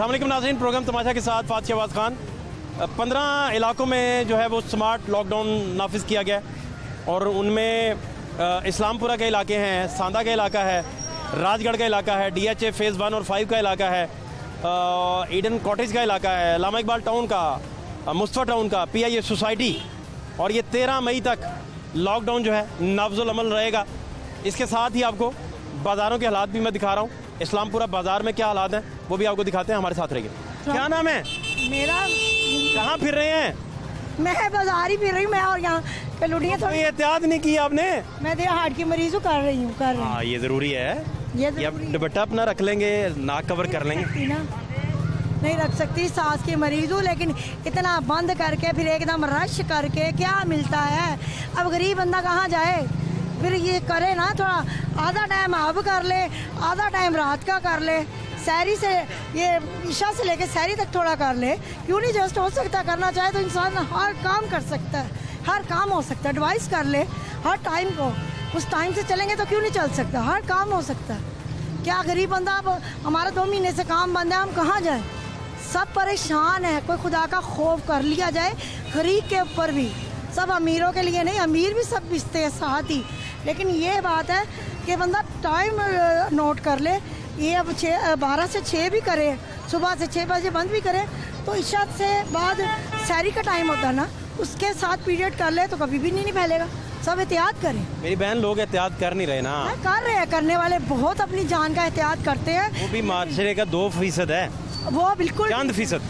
अस्सलाम वालेकुम नाज़रीन, प्रोग्राम तमाशा के साथ फात शहबाज खान। 15 इलाकों में जो है वो स्मार्ट लॉकडाउन नाफिज किया गया और उनमें इस्लामपुरा के इलाके हैं, सांदा का इलाका है, राजगढ़ का इलाका है, DHA फेज़ 1 और 5 का इलाका है, ईडन कॉटेज का इलाका है, अल्लामा इकबाल टाउन का, मुस्तफ़ा टाउन का, PIA सोसाइटी। और ये 13 मई तक लॉकडाउन जो है नाफिज़ुल अमल रहेगा। इसके साथ ही आपको बाज़ारों के हालात भी मैं दिखा रहा हूँ। इस्लामपुरा बाज़ार में क्या हालात हैं वो भी आपको दिखाते हैं, हमारे साथ रहिए। क्या नाम है? मेरा कहाँ फिर रहे हैं? मैं बाजार ही फिर रही हूँ। मैं और यहाँ कलुड़ियाँ कोई एहतियात नहीं की आपने? मैं तो हार्ट की मरीज हूँ, कर रही हूँ। हाँ, ये ज़रूरी है। ये ये आप दुपट्टा अपना रख लेंगे, नाक कवर कर लेंगे ना, नहीं रख सकती, सांस की मरीज हूँ। लेकिन इतना बंद करके फिर एकदम रश करके क्या मिलता है? अब गरीब बंदा कहाँ जाए? फिर ये करे ना, थोड़ा आधा टाइम अब कर ले, आधा टाइम रात का कर ले, सहरी से ये ईशा से लेके सहरी तक थोड़ा कर ले। क्यों नहीं जस्ट हो सकता? करना चाहे तो इंसान हर काम कर सकता है, हर काम हो सकता है। एडवाइस कर ले हर टाइम को, उस टाइम से चलेंगे तो क्यों नहीं चल सकता? हर काम हो सकता है। क्या गरीब बंदा, अब हमारा 2 महीने से काम बंद है, हम कहाँ जाए? सब परेशान है। कोई खुदा का खौफ कर लिया जाए गरीब के ऊपर भी। सब अमीरों के लिए नहीं, अमीर भी सब पिसते हैं साथ ही। लेकिन ये बात है कि बंदा टाइम नोट कर ले। ये अब 12 से 6 भी करे, सुबह से 6 बजे बंद भी करे, तो इशा से बाद सहरी का टाइम होता है ना, उसके साथ पीरियड कर ले तो कभी भी नहीं फैलेगा। सब एहतियात करें। मेरी बहन, लोग एहतियात कर नहीं रहे ना। कर रहे हैं, करने वाले बहुत अपनी जान का एहतियात करते हैं। वो भी माशरे का 2% है, वो बिल्कुल चंद फीसद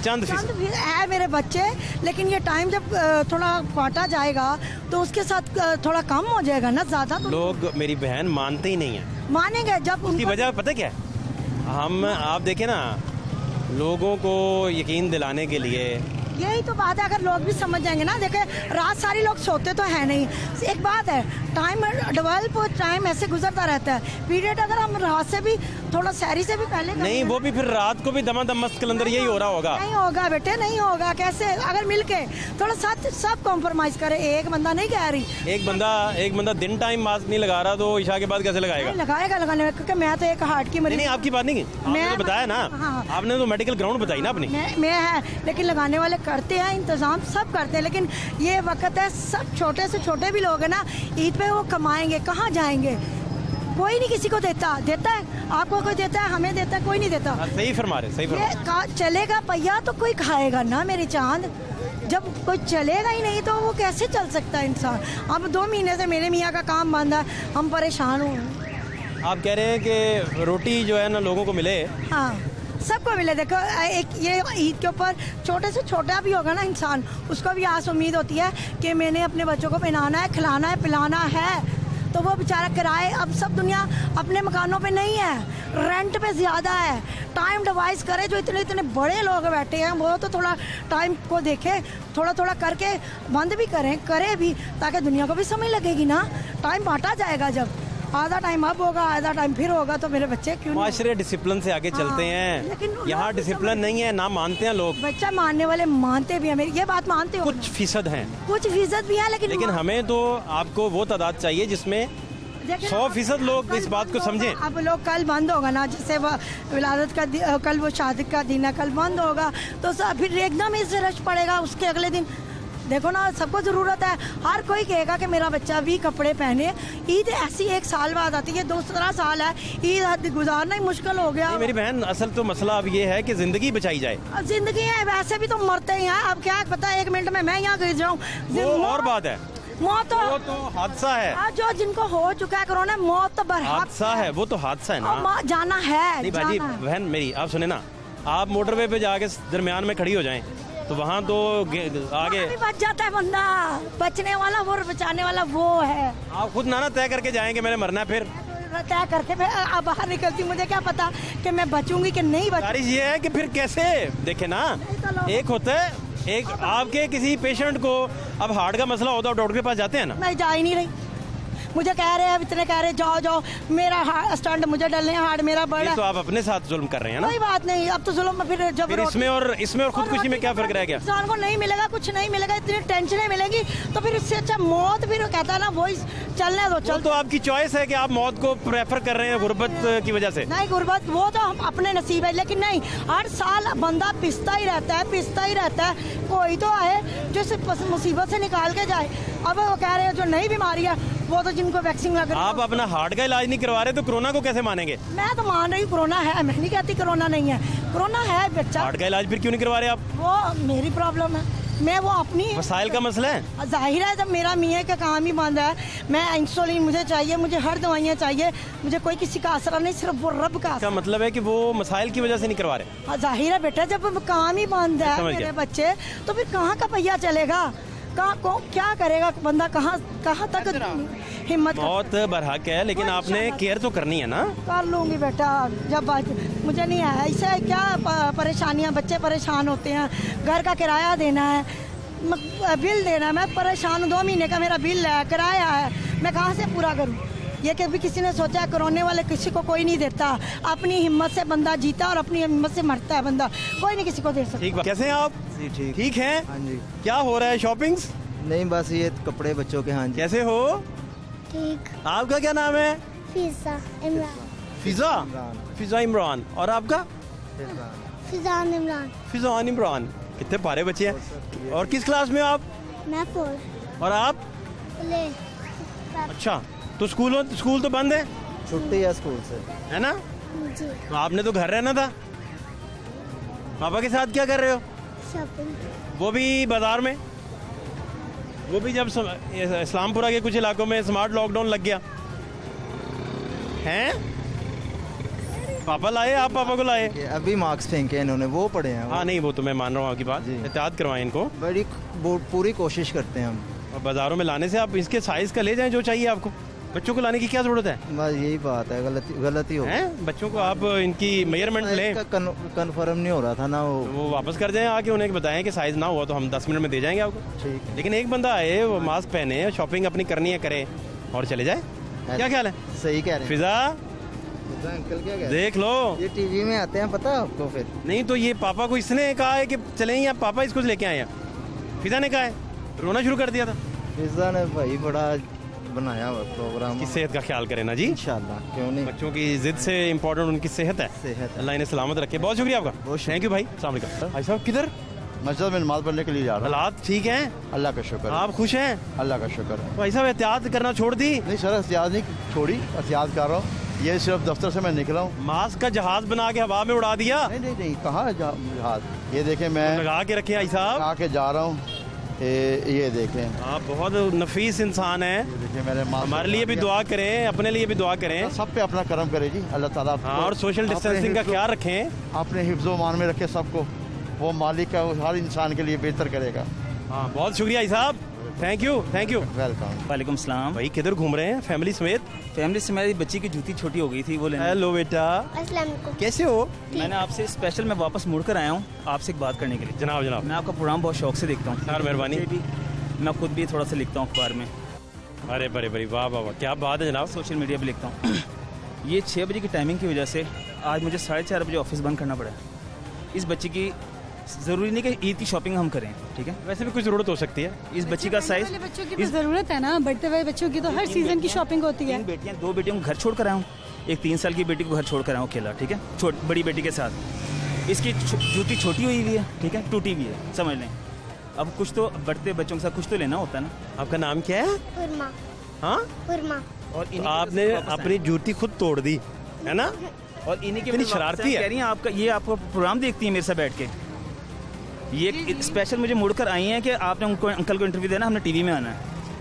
है मेरे बच्चे। लेकिन ये टाइम जब थोड़ा काटा जाएगा तो उसके साथ थोड़ा कम हो जाएगा ना, ज़्यादा तो लोग मेरी बहन मानते ही नहीं है। मानेंगे जब उसकी वजह पता क्या है? आप देखें ना, लोगों को यकीन दिलाने के लिए यही तो बात है। अगर लोग भी समझ जाएंगे ना, देखे रात सारी लोग सोते तो है नहीं। एक बात है, टाइम डेवलप टाइम ऐसे गुजरता रहता है। पीरियड अगर हम रात से भी थोड़ा सहरी से भी पहले नहीं, वो भी फिर रात को भी दमादम मस्त के अंदर यही हो रहा होगा। नहीं होगा बेटे, नहीं होगा। कैसे? अगर मिलके थोड़ा साथ सब कॉम्प्रोमाइज करे। एक बंदा नहीं कह रही, एक बंदा दिन टाइम मास्क नहीं लगा रहा तो ईशा के बाद कैसे लगाएगा? लगाने में, क्योंकि मैं तो एक हार्ट की मरीज। नहीं, आपकी बात नहीं, आपने तो बताया ना। हाँ, आपने तो मेडिकल ग्राउंड बताई ना अपनी। मैं है, लेकिन लगाने वाले करते हैं, इंतजाम सब करते हैं। लेकिन ये वक्त है, सब छोटे से छोटे भी लोग हैं ना, ईद पे वो कमाएंगे, कहाँ जाएंगे? कोई नहीं किसी को देता है। आपको कोई देता है, हमें देता है, कोई नहीं देता। सही फरमा रहे। चलेगा पहिया तो कोई खाएगा ना मेरी चांद। जब कोई चलेगा ही नहीं तो वो कैसे चल सकता है इंसान? अब 2 महीने से मेरे मियाँ का काम बंद है, हम परेशान हुए। आप कह रहे हैं कि रोटी जो है ना लोगों को मिले। हाँ, सबको मिले। देखो, एक ये ईद के ऊपर छोटे से छोटा भी होगा ना इंसान, उसको भी आस उम्मीद होती है कि मैंने अपने बच्चों को पहनाना है, खिलाना है, पिलाना है। तो वो बेचारा किराए, अब सब दुनिया अपने मकानों पे नहीं है, रेंट पे ज़्यादा है। टाइम डिवाइस करे, जो इतने बड़े लोग बैठे हैं वो तो थोड़ा टाइम को देखें, थोड़ा थोड़ा करके बंद भी करे भी, ताकि दुनिया को भी समझ लगेगी ना। टाइम बांटा जाएगा, जब आधा टाइम अब होगा, आधा टाइम फिर होगा, तो मेरे बच्चे क्यों? माशरे डिसिप्लिन से आगे चलते हैं, लेकिन यहाँ डिसिप्लिन नहीं है ना, मानते हैं लोग। बच्चा मानने वाले मानते भी हैं, मेरी ये बात मानते हो। कुछ फीसद हैं, कुछ फीसद भी है, लेकिन हमें तो आपको वो तादाद चाहिए जिसमें 100% लोग इस बात को समझें। अब लोग कल बंद होगा ना, जैसे वो विलादत का कल वो शादी का दिन है, कल बंद होगा तो फिर एकदम इससे रश पड़ेगा। उसके अगले दिन देखो ना, सबको ज़रूरत है। हर कोई कहेगा कि मेरा बच्चा भी कपड़े पहने। ईद ऐसी 1 साल बाद आती है, 2-3 साल है, ईद गुजारना ही मुश्किल हो गया। मेरी बहन, असल तो मसला अब ये है कि ज़िंदगी बचाई जाए। ज़िंदगी है, वैसे भी तो मरते ही हैं। अब क्या पता 1 मिनट में मैं यहाँ गिर जाऊँ, और बात है। मौत तो हादसा है। जो जिनको हो चुका है कोरोना, मौत तो हादसा है, वो तो हादसा है ना, जाना है। नहीं बाजी बहन मेरी, आप सुने ना, आप मोटरवे पे जाके दरमियान में खड़ी हो जाएं तो वहाँ तो आगे बच जाता है बंदा। बचने वाला वो, बचाने वाला वो है। आप खुद ना तय करके जाएंगे मैंने मरना है, फिर तय करके फिर अब बाहर निकलती, मुझे क्या पता कि मैं बचूंगी कि नहीं बचूंगी। ये है कि फिर कैसे देखे ना, एक होता है, एक आपके किसी पेशेंट को अब हार्ट का मसला होता है, डॉक्टर के पास जाते हैं ना। मैं जा ही नहीं रही, मुझे कह रहे हैं इतने कह रहे जाओ जाओ, मेरा स्टंट मुझे डलने हार्ड मेरा बड़ा। ये तो आप अपने साथ जुल्म कर रहे हैं ना। कोई बात नहीं, अब तो जुल्म फिर जब फिर इसमें और खुदकुशी में क्या फर्क रह गया? इंसान को नहीं मिलेगा, कुछ नहीं मिलेगा, इतनी टेंशनें मिलेंगी तो फिर इससे अच्छा मौत। फिर कहता है ना वही चलने दो चल। तो आपकी चॉइस है कि आप मौत को प्रेफर कर रहे हैं गुर्बत की वजह से। नहीं गुर्बत वो तो हम अपने नसीब है, लेकिन नहीं हर साल बंदा पिसता ही रहता है। कोई तो आए जो इस मुसीबत से निकाल के जाए। अब वो कह रहे हैं जो नई बीमारी है वो तो जिनको वैक्सीन लग रही है। आप अपना हार्ट का इलाज नहीं करवा रहे तो कोरोना को कैसे मानेंगे? मैं तो मान रही हूँ कोरोना है, मैं नहीं कहती कोरोना नहीं है, कोरोना है बच्चा। हार्ट का इलाज फिर क्यों नहीं करवा रहे आप? वो मेरी प्रॉब्लम है, मैं वो अपनी वसाइल का मसला है। जाहिर है जब मेरा मियाँ का काम ही बंद है, मैं इंसुलिन मुझे चाहिए, मुझे हर दवाइयाँ चाहिए, मुझे कोई किसी का असर नहीं, सिर्फ वो रब का क्या मतलब है कि वो मसाइल की वजह से नहीं करवा रहे? जाहिर है बेटा, जब काम ही बंद है मेरे बच्चे तो फिर कहाँ का पहिया चलेगा? क्या करेगा बंदा? कहाँ तक हिम्मत? बहुत बरहक है, लेकिन आपने केयर तो करनी है ना। कर लूंगी बेटा, जब मुझे नहीं है इससे क्या परेशानियां, बच्चे परेशान होते हैं, घर का किराया देना है, बिल देना है, मैं परेशान हूँ। 2 महीने का मेरा बिल है, किराया है, मैं कहाँ से पूरा करूँ? ये कभी किसी ने सोचा कोरोना वाले किसी को कोई नहीं देता, अपनी हिम्मत से बंदा जीता और अपनी हिम्मत से मरता है बंदा, कोई नहीं किसी को दे सकता। ठीक, कैसे हैं आप? ठीक ठीक हैं? हाँ जी। क्या हो रहा है? शॉपिंग्स? नहीं बस ये कपड़े बच्चों के। हाँ जी। कैसे हो? ठीक। आपका क्या नाम है? फिजा इमरान। फिजा? फिजा इमरान। और आपका? फिजान इमरान। फिजान इमरान। कितने प्यारे बच्चे हैं। और किस क्लास में आप? मैं 4 और आप? ले। अच्छा, तो स्कूल तो बंद है? छुट्टी है स्कूल से, है ना? जी। तो आपने तो घर रहना था। पापा के साथ क्या कर रहे हो? शॉपिंग। वो भी बाजार में? वो भी जब इस्लामपुरा के कुछ इलाकों में स्मार्ट लॉकडाउन लग गया हैं? पापा लाए? आप पापा को लाए? अभी मार्क्स फेंके इन्होंने, वो पढ़े हैं। हाँ नहीं, वो तो मैं मान रहा हूँ आपकी बात। जी। एहतियात करवाएं इनको। बड़ी पूरी कोशिश करते हैं हम। और बाजारों में लाने से आप इसके साइज का ले जाएं जो चाहिए आपको। बच्चों को लाने की क्या जरूरत है? बस यही बात है, गलती हो हैं? बच्चों को आप इनकी मेजरमेंट लें। कन्फर्म नहीं हो रहा था ना वो वापस कर जाएं, आके उन्हें बताएं कि साइज ना हुआ तो हम 10 मिनट में दे जाएंगे आपको। ठीक है। लेकिन एक बंदा आए, वो मास्क पहने, शॉपिंग अपनी करनी है करे और चले जाए। क्या ख्याल है? सही कह रहे हैं। फिजा अंकल क्या कह रहे देख लो। हैं? ये टीवी में आते हैं, पता है आपको? फिर नहीं तो ये पापा को इसने कहा है कि चले या पापा इसको लेके आए हैं। फिजा ने कहा है, रोना शुरू कर दिया था। पिज्जा ने भाई बड़ा बनाया हुआ प्रोग्राम। की सेहत का ख्याल करें ना जी, इंशाल्लाह, क्यों नहीं। बच्चों की जिद से इम्पोर्टेंट उनकी सेहत है। सेहत है। अल्लाह इन्हें सलामत रखे। बहुत शुक्रिया आपका। थैंक यू भाई। अस्सलाम वालेकुम। भाई साहब किधर? मस्जिद में नमाज पढ़ने के लिए जा रहा हूँ। हालात ठीक हैं? अल्लाह का शुक्र है। आप खुश हैं? अल्लाह का शुक्र है। भाई साहब एहतियात करना छोड़ दी? नहीं सर, एहतियात नहीं छोड़ी, एहतियात कर रहा हूँ। ये सिर्फ दफ्तर से मैं निकला हूँ। मास्क का जहाज बना के हवा में उड़ा दिया। नहीं कहाँ है जहाज? ये देखें, मैं लगा के रखे भाई साहब। आके जा रहा हूँ। ये देखें, आप बहुत नफीस इंसान हैं। ये देखें मेरे मास्क। हमारे लिए भी दुआ करें, अपने लिए भी दुआ करें। सब पे अपना करम करे जी अल्लाह ताला। हाँ, और सोशल डिस्टेंसिंग का ख्याल रखें। अपने हिफ्ज़ो मान में रखे सबको। वो मालिक का हर इंसान के लिए बेहतर करेगा। हाँ, बहुत शुक्रिया भाई साहब। Thank you. वेलकम। वालेकुम सलाम। भाई किधर घूम रहे हैं फैमिली समेत? फैमिली से मेरी बच्ची की जूती छोटी हो गई थी, वो लेने। हेलो बेटा, अस्सलाम वालेकुम। कैसे हो? मैंने आपसे स्पेशल मैं वापस मुड़ कर आया हूँ आपसे एक बात करने के लिए। जनाब जनाब। मैं आपका प्रोग्राम बहुत शौक से देखता हूँ। यार मेहरबानी। मैं खुद भी थोड़ा सा लिखता हूँ अखबार में, अरे बड़े बड़ी वाह वाह वाह, क्या बात है जनाब। सोशल मीडिया पे लिखता हूँ। ये 6 बजे की टाइमिंग की वजह से आज मुझे 4:30 बजे ऑफिस बंद करना पड़ा। इस बच्ची की ज़रूरी नहीं कि ईद की शॉपिंग हम करें, ठीक है? वैसे भी कुछ जरूरत हो सकती है। इस बच्ची का साइज, बच्चों की तो जरूरत है ना, बढ़ते हुए बच्चों की तो हर सीजन की शॉपिंग होती है। 3 बेटियाँ, 2 बेटियों को घर छोड़ कर आया हूँ। एक 3 साल की बेटी को घर छोड़ कर आया हूँ अकेला, ठीक है, बड़ी बेटी के साथ। इसकी जूती छोटी हुई है, ठीक है, टूटी हुई है, समझ लें। अब कुछ तो बढ़ते बच्चों के साथ कुछ तो लेना होता है ना। आपका नाम क्या है? उर्मा। हाँ, उर्मा। और तो आपने अपनी जूती खुद तोड़ दी है ना? और इन्हीं इतनी शरारती है। कह रही हैं आपका, ये आपको प्रोग्राम देखती है मेरे साथ बैठ के। ये स्पेशल मुझे मुड़कर आई हैं कि आपने उनको अंकल को इंटरव्यू देना, हमने टीवी में आना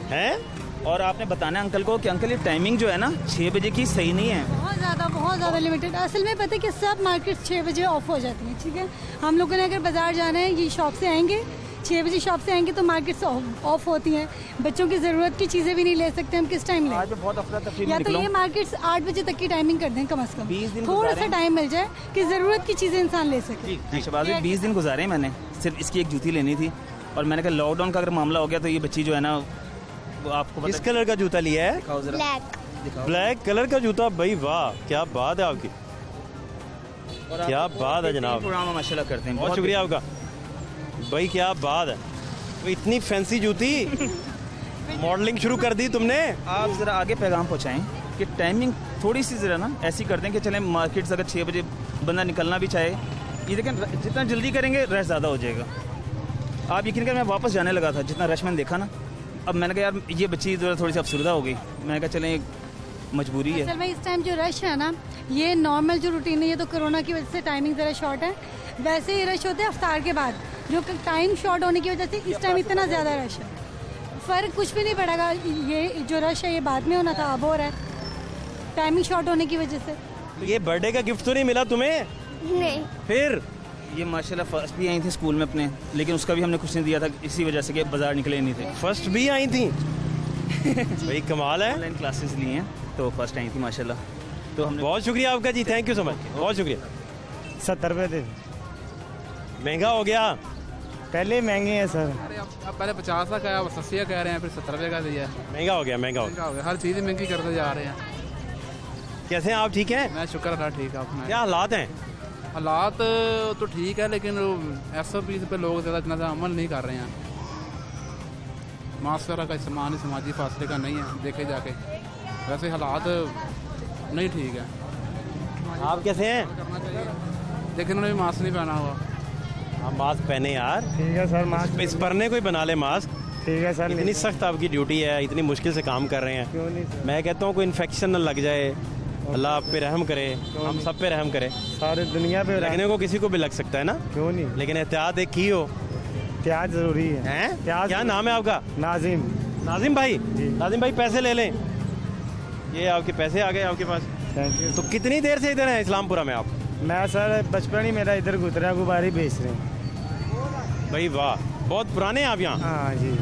है और आपने बताना है अंकल को कि अंकल ये टाइमिंग जो है ना 6 बजे की सही नहीं है। बहुत ज़्यादा लिमिटेड। असल में पता है कि सब मार्केट 6 बजे ऑफ हो जाती हैं, ठीक है। हम लोगों ने अगर बाजार जाना है, ये शॉप से आएंगे 6 बजे शॉप से आएंगे तो मार्केट ऑफ होती हैं। बच्चों की ज़रूरत की चीज़ें भी नहीं ले सकते, हम किस टाइम लें? आज मैं बहुत अफरा-तफरी में या तो निकला ये हूं। मार्केट 8 बजे तक की टाइमिंग कर दें कम से 20 कम, दिन थोड़ा गुजारे सा टाइम मिल जाए कि ज़रूरत की चीज़ें इंसान ले सके। जी शहबाज भाई, 20 दिन गुजारे मैंने, सिर्फ इसकी एक जूती लेनी थी। और मैंने कहा लॉकडाउन का अगर मामला हो गया तो ये बच्ची जो है ना वो आपको किस कलर का जूता लिया है? दिखाओ जरा, ब्लैक दिखाओ। ब्लैक कलर का जूता, भाई वाह क्या बात है आपकी, और क्या आप बात है जनाब। प्रोग्राम माशाल्लाह करते हैं, बहुत शुक्रिया आपका भाई, क्या बात है। तो इतनी फैंसी जूती मॉडलिंग शुरू कर दी तुमने। आप ज़रा आगे पैगाम पहुँचाएँ कि टाइमिंग थोड़ी सी ज़रा ना ऐसी कर दें कि चलें मार्केट से अगर 6 बजे बंदा निकलना भी चाहे, ये देखें जितना जल्दी करेंगे रश ज़्यादा हो जाएगा। आप यकीन करें मैं वापस जाने लगा था, जितना रश मैंने देखा ना, अब मैंने कहा यार ये बच्ची थोड़ी सी अफसरदा हो गई, मैंने कहा चलें मजबूरी है। असल में इस टाइम जो रश है ना, ये नॉर्मल जो रूटीन है, ये तो कोरोना की वजह से टाइमिंग ज़रा शॉर्ट है। वैसे ही रश होते हैं अफ्तार के बाद, जो टाइम शॉर्ट होने की वजह से इस टाइम इतना ज़्यादा रश है। फ़र्क कुछ भी नहीं पड़ेगा, ये जो रश है ये बाद में होना था, अब हो रहा है टाइमिंग शॉर्ट होने की वजह से। तो ये बर्थडे का गिफ्ट तो नहीं मिला तुम्हें? नहीं फिर ये माशाल्लाह फर्स्ट भी आई थी स्कूल में अपने, लेकिन उसका भी हमने कुछ नहीं दिया था इसी वजह से कि बाजार निकले नहीं थे। फर्स्ट भी आई थी भाई कमाल है। ऑनलाइन क्लासेस ली हैं तो फर्स्ट आई थी माशाल्लाह, तो हमने बहुत शुक्रिया आपका जी, थैंक यू सो मच, बहुत शुक्रिया। 70 रुपये दे, महंगा हो गया। पहले महंगे हैं सर। अरे अब पहले 50 का कहा, 80 कह रहे हैं, फिर 70 रुपये का दिया है। महंगा हो गया, महंगा हो गया। महंगा हो गया, हर चीज़ महंगी करते जा रहे हैं। कैसे हैं आप, ठीक हैं? मैं शुक्र अल्लाह ठीक है अपना। क्या हालात हैं? हालात तो ठीक है, लेकिन SOP पे लोग ज़्यादा इतना ज़्यादा अमल नहीं कर रहे हैं। मास्क का इस्तेमाल समाजी फासले का नहीं है देखे जाके, वैसे हालात नहीं ठीक है। आप कैसे हैं? करना चाहिए, लेकिन उन्होंने मास्क नहीं पहना हुआ। आप मास्क पहने यार, ठीक है सर, मास्क इस परने कोई बना ले मास्क। ठीक है सर। इतनी सख्त आपकी ड्यूटी है, इतनी मुश्किल से काम कर रहे हैं। क्यों नहीं सर, मैं कहता हूँ कोई इन्फेक्शन न लग जाए, अल्लाह आप पे रहम करे, हम सब पे रहम करे। सारे दुनिया पे लगने को किसी को भी लग सकता है ना, क्यों नहीं, लेकिन एहतियात एक की हो। प्याज जरूरी है। हैं? प्याज क्या नाम है आपका? नाजिम। नाजिम भाई। जी। नाजिम भाई पैसे ले लें, ये आपके पैसे आ गए आपके पास। Thank you. तो कितनी देर से इधर हैं इस्लामपुरा में आप? मैं सर बचपन ही मेरा इधर गुजरा, गुब्बारे बेच रहे हैं। भाई वाह, बहुत पुराने हैं आप यहाँ। हाँ जी,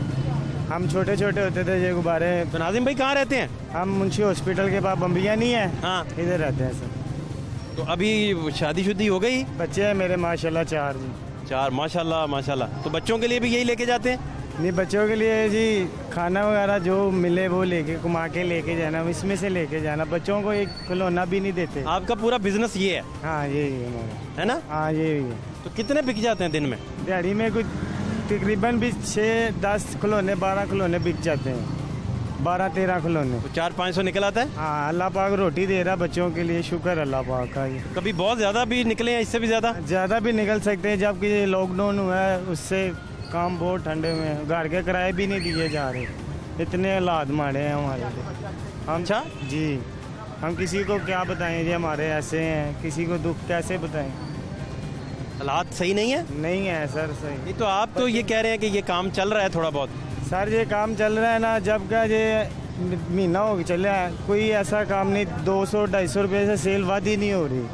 हम छोटे छोटे होते थे ये गुब्बारे। तो नाजिम भाई कहाँ रहते हैं? हम मुंशी हॉस्पिटल के पास बम्बिया नहीं है, हाँ। इधर रहते हैं सर। तो अभी शादीशुदी हो गई? बच्चे हैं मेरे माशाल्लाह 4 जी। 4, माशाल्लाह माशाल्लाह। तो बच्चों के लिए भी यही लेके जाते हैं? नहीं, बच्चों के लिए जी खाना वगैरह जो मिले वो लेके घुमा के लेके जाना, इसमें से लेके जाना। बच्चों को एक खिलौना भी नहीं देते। आपका पूरा बिजनेस ये है? हाँ यही है हमारा। है ना? हाँ यही है। तो कितने बिक जाते हैं दिन में? दिहाड़ी में कुछ तकरीबन भी 6-10 खिलौने 12 खिलौने बिक जाते हैं, 12-13 खिलौने। तो 400-500 निकल आता है? हाँ, अल्लाह पाक रोटी दे रहा बच्चों के लिए, शुक्र अल्लाह पाक का। ये कभी बहुत ज़्यादा भी निकले हैं, इससे भी ज़्यादा? ज़्यादा भी निकल सकते हैं, जबकि ये लॉकडाउन हुआ है उससे काम बहुत ठंडे में है, घर के किराए भी नहीं दिए जा रहे, इतने हालात मारे हैं हमारे लिए। हम अच्छा जी, हम किसी को क्या बताएं जी, हमारे ऐसे हैं, किसी को दुख कैसे बताएं। हालात सही नहीं है? नहीं है सर सही। नहीं तो आप तो ये कह रहे हैं कि ये काम चल रहा है थोड़ा बहुत। सर ये काम चल रहा है ना, जब का ये महीना हो चला है, कोई ऐसा काम नहीं, 200-250 रुपये से सेल वादी नहीं हो रही।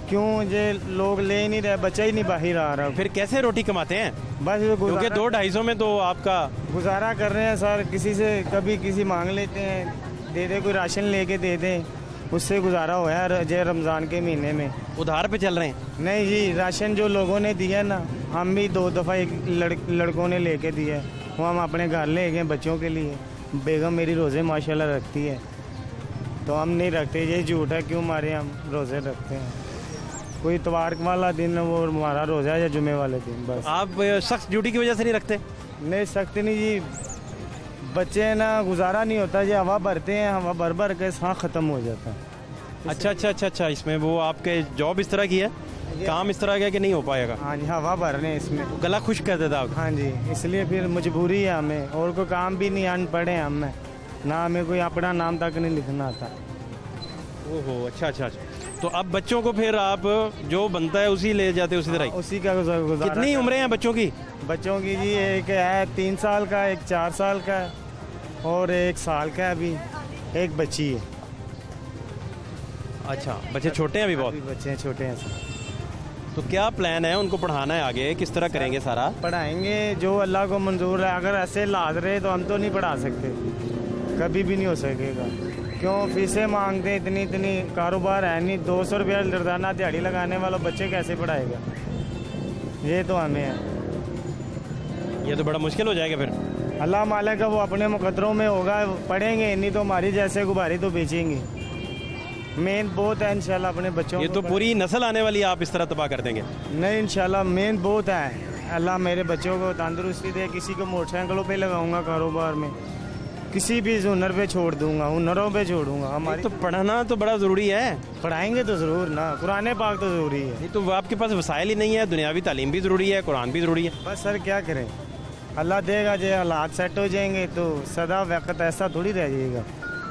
क्यों ये लोग ले ही नहीं रहे, बच्चा ही नहीं बाहर आ रहा। फिर कैसे रोटी कमाते हैं? बस क्योंकि 200-250 में तो आपका गुजारा कर रहे हैं सर, किसी से कभी किसी मांग लेते हैं, दे दे, कोई राशन लेके दे दें, उससे गुजारा हुआ है जय रमज़ान के महीने में। उधार पे चल रहे हैं? नहीं जी, राशन जो लोगों ने दिया ना, हम भी 2 दफ़ा एक लड़कों ने लेके दिया है, वो हम अपने घर ले गए बच्चों के लिए। बेगम मेरी रोज़े माशाल्लाह रखती है, तो हम नहीं रखते, ये झूठ है, क्यों मारे हम रोज़े रखते हैं। कोई इतवार वाला दिन वो हमारा रोज़ा है या जुमे वाले दिन, बस। आप सख्त ड्यूटी की वजह से नहीं रखते? नहीं सख्त नहीं जी, बच्चे ना गुजारा नहीं होता जी, हवा भरते हैं, हवा भर भर के सांस ख़त्म हो जाता है। अच्छा, इसमें वो आपके जॉब इस तरह की है, काम इस तरह का है कि नहीं हो पाएगा? हाँ जी, हवा भरने इसमें गला खुश कर देता आपका? हाँ जी, इसलिए फिर मजबूरी है हमें, और कोई काम भी नहीं, अनपढ़े हैं हमें ना, हमें कोई अपना नाम तक नहीं लिखना आता। ओहो, अच्छा। तो अब बच्चों को फिर आप जो बनता है उसी ले जाते, उसी तरह ही? उसी का गुजारा। कितनी उम्रें हैं बच्चों की? बच्चों की जी एक है 3 साल का, एक 4 साल का और 1 साल का, अभी एक बच्ची है। अच्छा, बच्चे छोटे हैं अभी बहुत? अभी बच्चे छोटे हैं सर। तो क्या प्लान है, उनको पढ़ाना है आगे, किस तरह करेंगे सारा? पढ़ाएंगे जो अल्लाह को मंजूर है, अगर ऐसे लाद रहे तो हम तो नहीं पढ़ा सकते, कभी भी नहीं हो सकेगा। क्यों फीसें मांगते इतनी, कारोबार है नहीं, 200 रुपया रोजाना दिहाड़ी लगाने वाला बच्चे कैसे पढ़ाएगा, ये तो हमें है। ये तो बड़ा मुश्किल हो जाएगा फिर। अल्लाह मालिक का वो अपने मुकद्दरों में होगा, पढ़ेंगे, नहीं तो हमारी जैसे गुब्बारे तो बेचेंगे। मेहनत बहुत है इंशाल्लाह अपने बच्चों ये को तो पूरी नस्ल आने वाली है, आप इस तरह तबाह कर देंगे। नहीं इंशाल्लाह मेहनत बहुत है। अल्लाह मेरे बच्चों को तंदुरुस्ती दे, किसी को मोटरसाइकिलों पे लगाऊंगा कारोबार में, किसी भी हुनर पे छोड़ दूंगा, हुनरों पे छोड़ूंगा। हमारी तो पढ़ना तो बड़ा ज़रूरी है। पढ़ाएंगे तो ज़रूर ना, कुरान पाक तो ज़रूरी है। नहीं तो आपके पास वसाइल ही नहीं है, दुनियावी तालीम भी ज़रूरी है, कुरान भी ज़रूरी है। बस सर क्या करें, अल्लाह देगा, जो हालात सेट हो जाएंगे तो सदा वक्त ऐसा थोड़ी रह जाएगा,